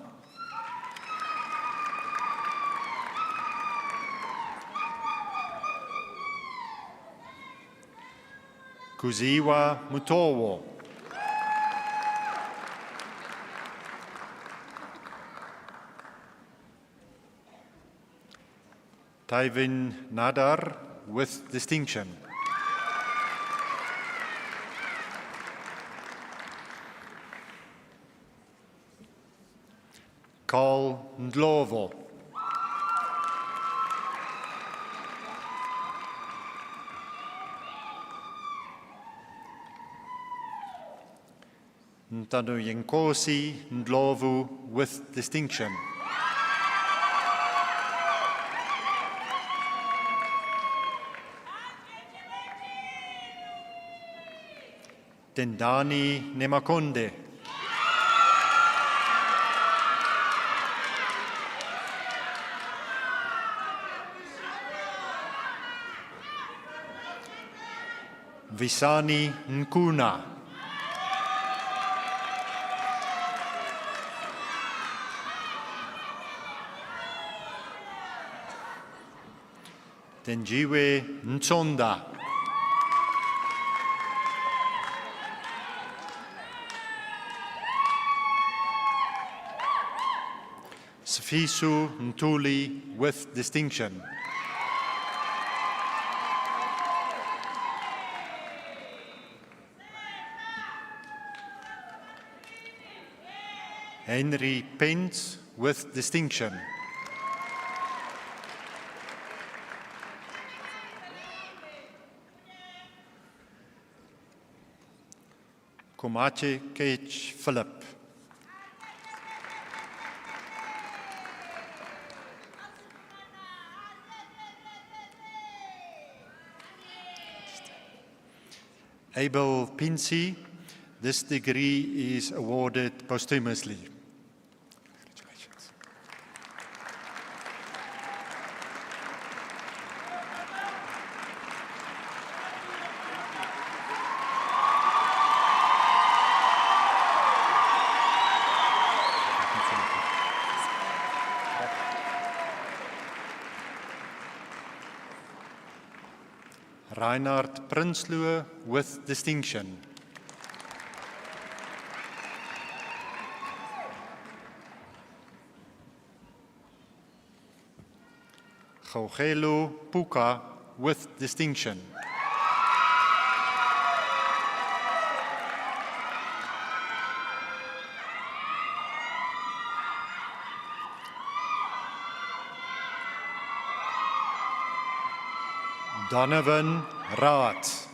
Speaker 4: Kuziwa Mutowo. Tywin Nadar with distinction. Carl Ndlovo. Ntando Yenkosi Ndlovu with distinction. Tendani Nemakonde. Visani Nkuna. Tenjiwe Ntsonda. Sfisu Ntuli with distinction. Henry Pence with distinction. Komache Cage Philip. Abel Pincy, this degree is awarded posthumously. Congratulations. Reinhard Prinsloo with distinction. Gogelo Puka with distinction. Donovan Raat.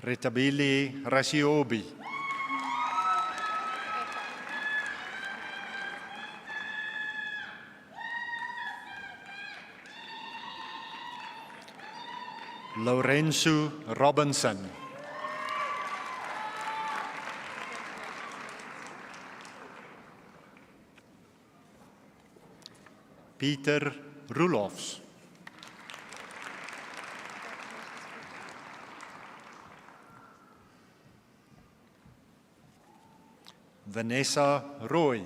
Speaker 4: Retabili Rashiobi. Lorenzo Robinson. Peter Roelofs. Vanessa Roy.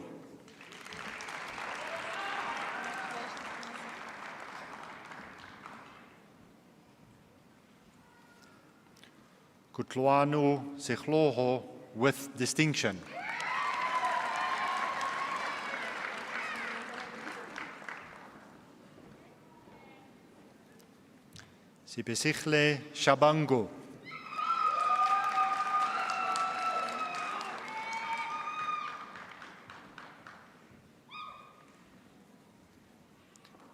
Speaker 4: Kutlwano Segloho with distinction. Sipesihle Shabango.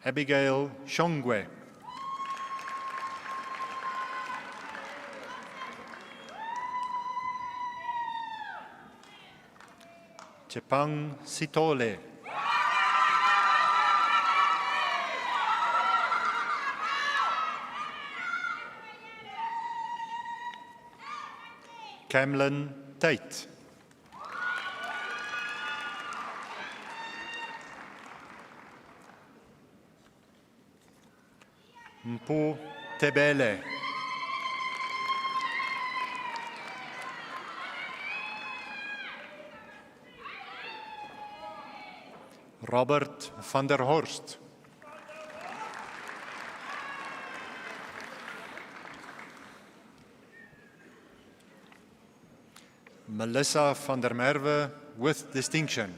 Speaker 4: Abigail Shongwe. Chepang Sitole. Camlin Tate. Mpo Tebele. Robert van der Horst. Melissa van der Merwe with distinction.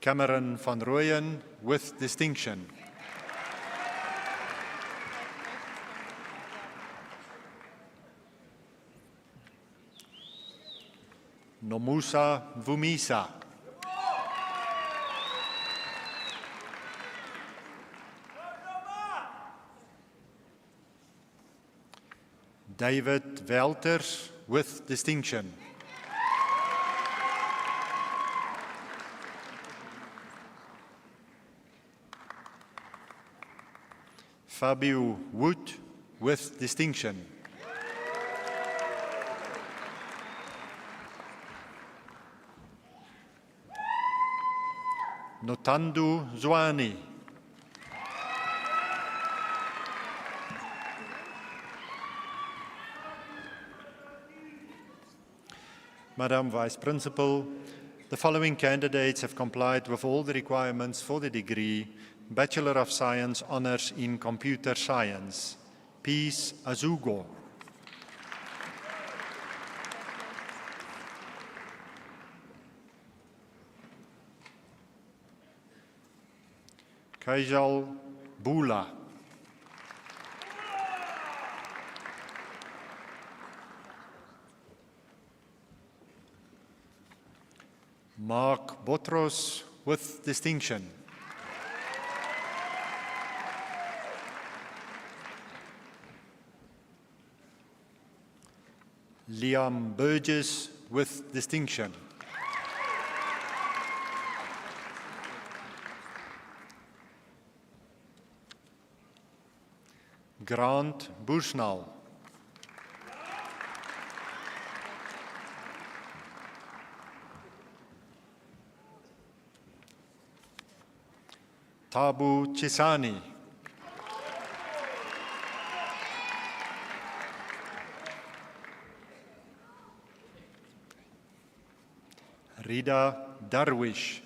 Speaker 4: Cameron van Rooyen with distinction. Nomusa Vumisa. David Welters with distinction. Fabio Wood with distinction. Notandu Zwane. Madam Vice Principal, the following candidates have complied with all the requirements for the degree Bachelor of Science Honours in Computer Science. Peace Azugo. Kajal Bula. Mark Botros with distinction. Liam Burgess with distinction. Grant Bushnell. Tabu Chisani. Rida Darwish.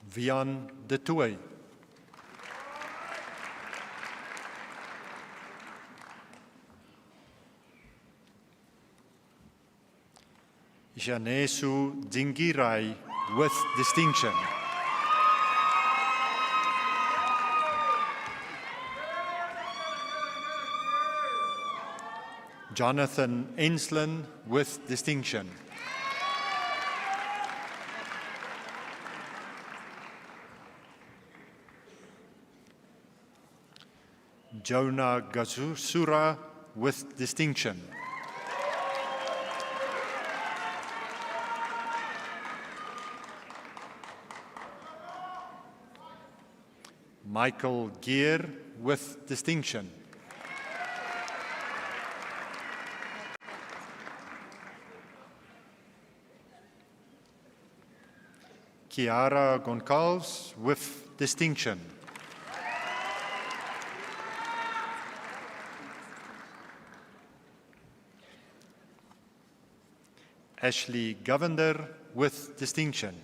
Speaker 4: Vian de Toey. Janesu Dingirai with distinction. Jonathan Enslin with distinction. Jonah Gazusura with distinction. Michael Geer with distinction. Kiara Goncalves with distinction. Ashley Govender with distinction.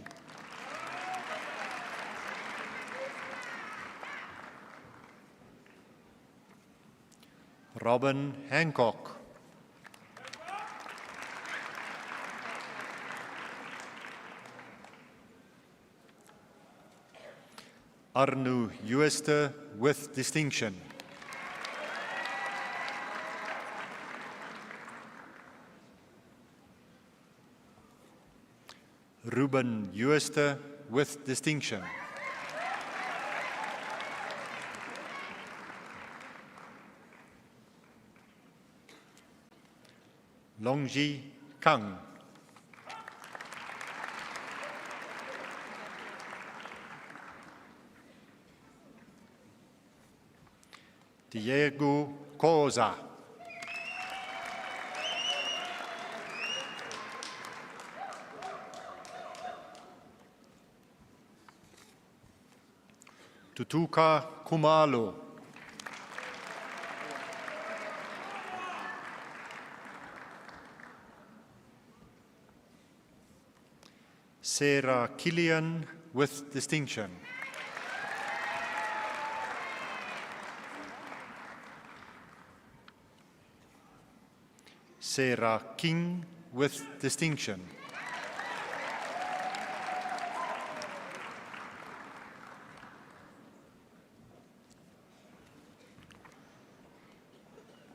Speaker 4: Robin Hancock. Arnu Uester with distinction. Ruben Uester with distinction. Longji Kang. Diego Cosa. Tutuka Kumalo. Sarah Killian with distinction. Sarah King with distinction.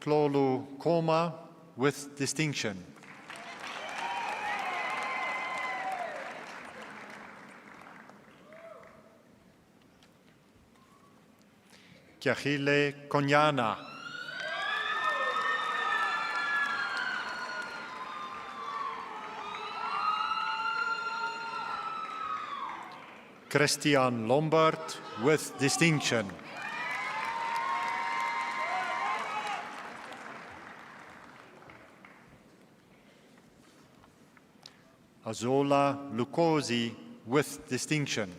Speaker 4: Klolo Koma with distinction. Kiachile Konyana. Christian Lombard with distinction. Azola Lukosi with distinction.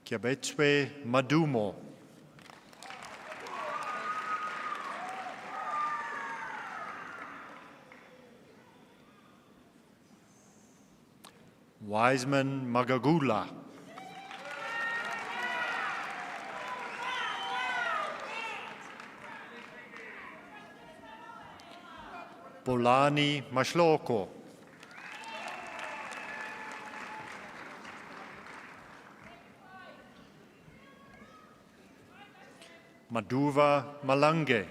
Speaker 4: Kiabetswe Madumo. Wiseman Magagula. Bolani Mashloko. Maduva Malange.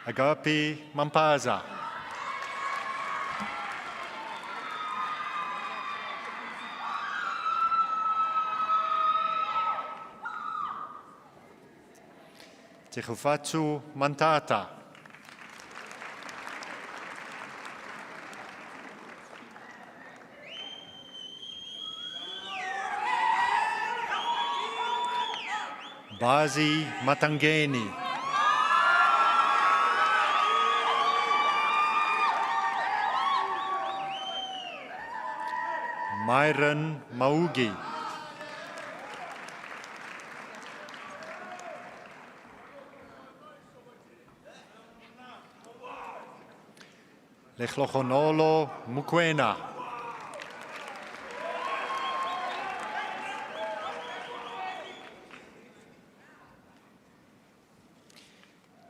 Speaker 4: Agapi Mampaza. Tehufatsu Mantata. Bazi Matangeni. Myron Maugi. Lechlochonolo Mukwena.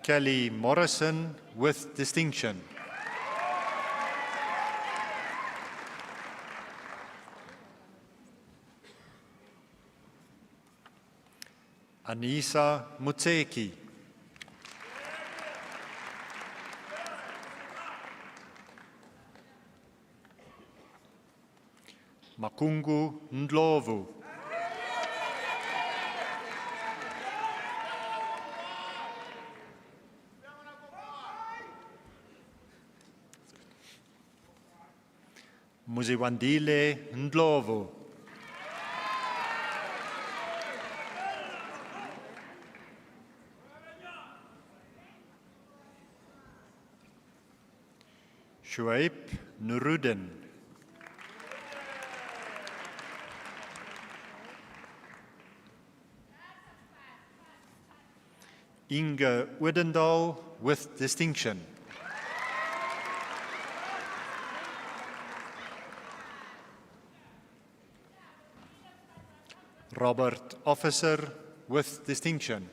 Speaker 4: Kelly Morrison with distinction. Anisa Mutseki. Makungu Ndlovu. Muziwandile Ndlovu. Shuaib Nuruddin. Inge Widendal with distinction. Robert Officer with distinction.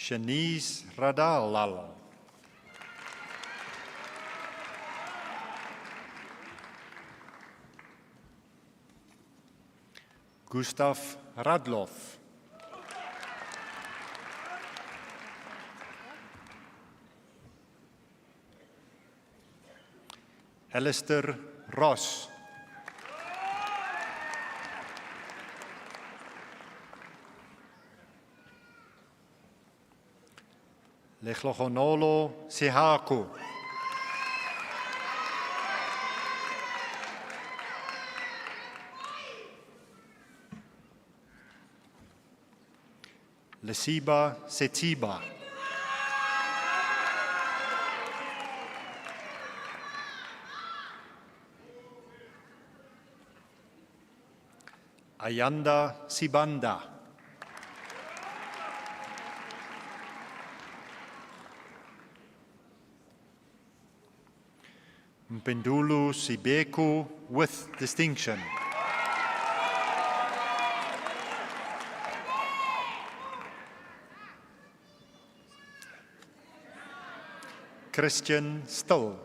Speaker 4: Shanice Radalal. Gustav Radloff. Alistair Ross. Leglogonolo Sihako. Lesiba Setiba. Ayanda Sibanda. Mpendulu Sibeku with distinction. Christian Still.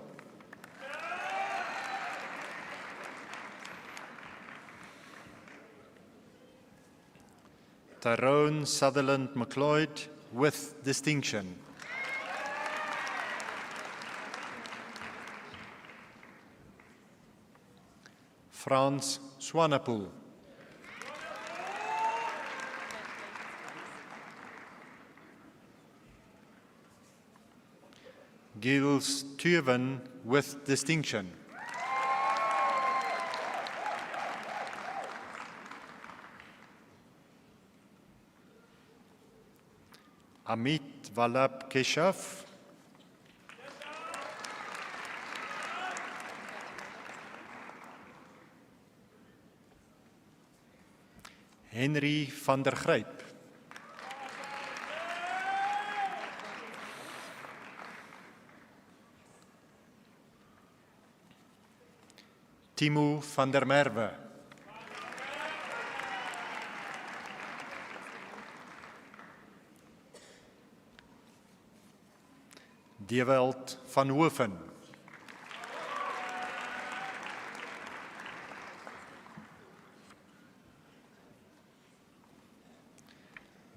Speaker 4: Tyrone Sutherland McLeod with distinction. Frans Swanepoel. Gilles Tuven with distinction. Amit Vallab Keshav. Henry van der Grijp. Timo van der Merwe. Dewald van Hoven.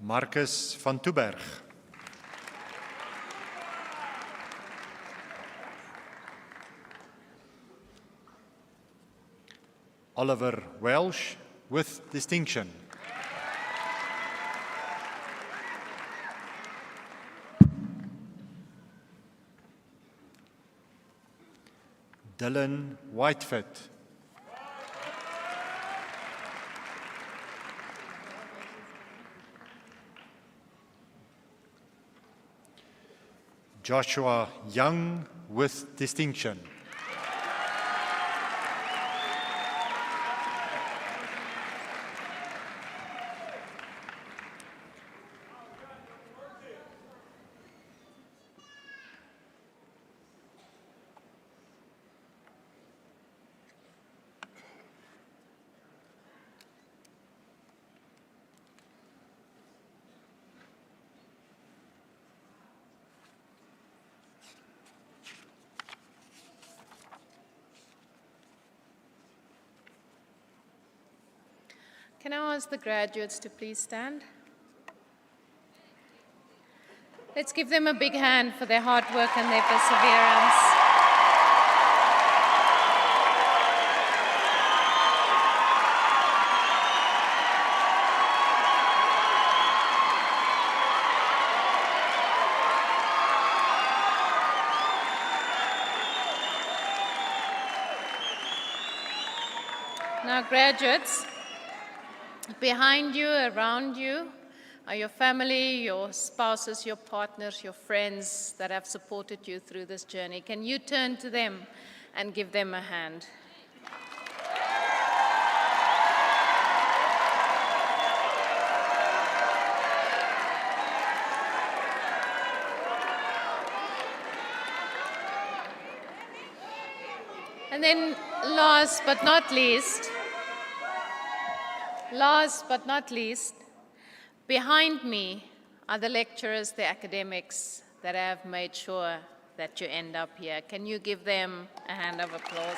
Speaker 4: Marcus van Toeberg. Oliver Welsh with distinction. Dylan Whitefoot. Joshua Young with distinction.
Speaker 3: Can I ask the graduates to please stand? Let's give them a big hand for their hard work and their perseverance. Now, graduates, behind you, around you, are your family, your spouses, your partners, your friends that have supported you through this journey. Can you turn to them and give them a hand? And then last but not least, behind me are the lecturers, the academics that have made sure that you end up here. Can you give them a hand of applause?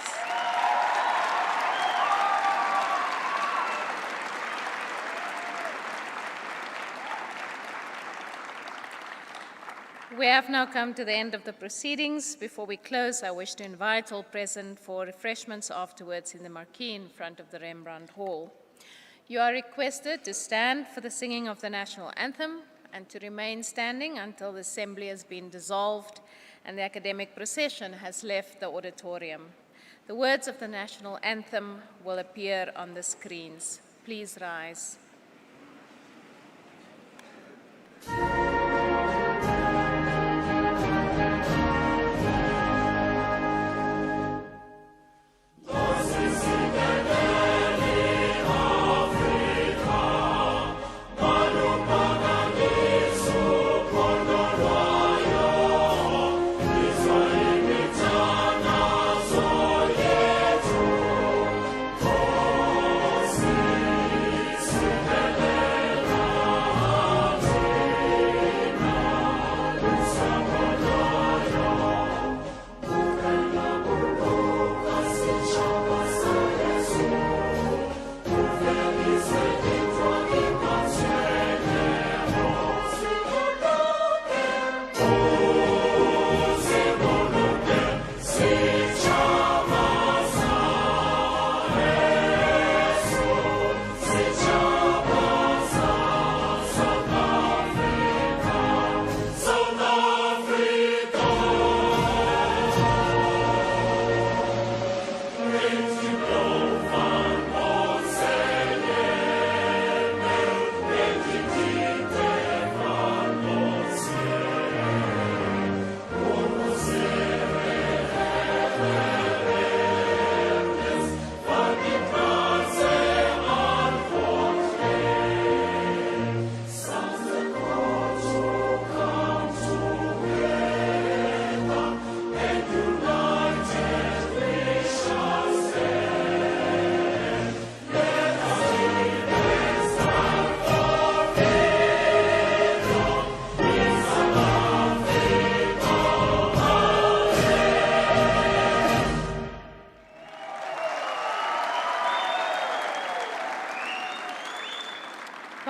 Speaker 3: We have now come to the end of the proceedings. Before we close, I wish to invite all present for refreshments afterwards in the marquee in front of the Rembrandt Hall. You are requested to stand for the singing of the national anthem and to remain standing until the assembly has been dissolved and the academic procession has left the auditorium. The words of the national anthem will appear on the screens. Please rise.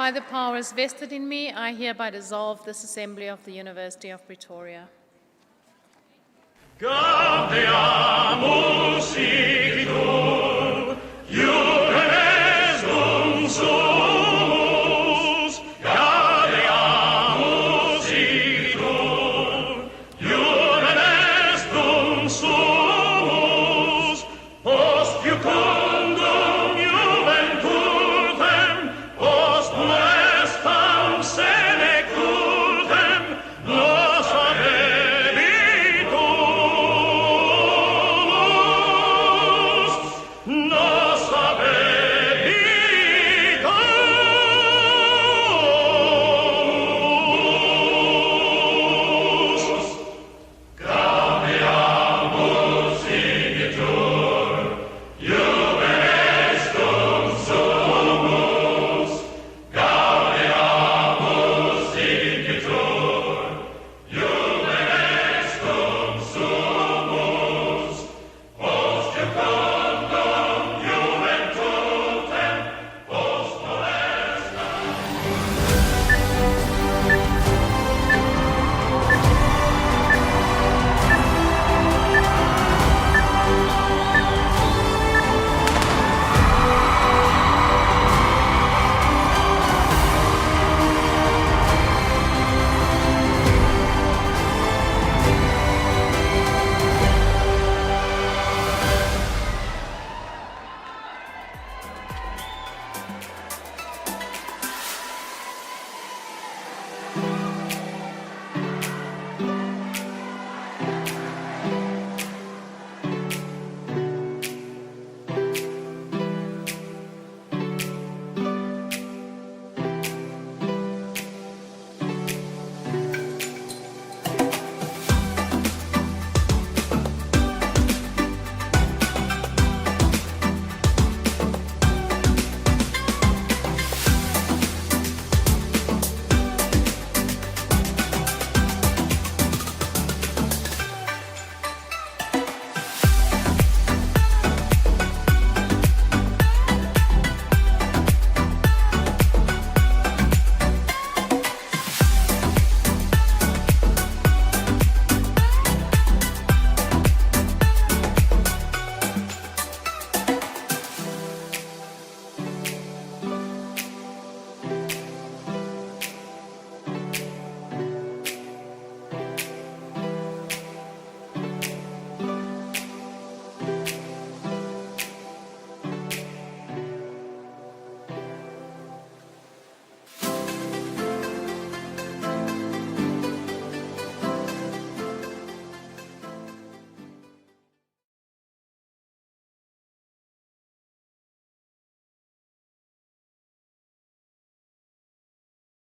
Speaker 3: By the powers vested in me, I hereby dissolve this Assembly of the University of Pretoria.
Speaker 12: Cantiamus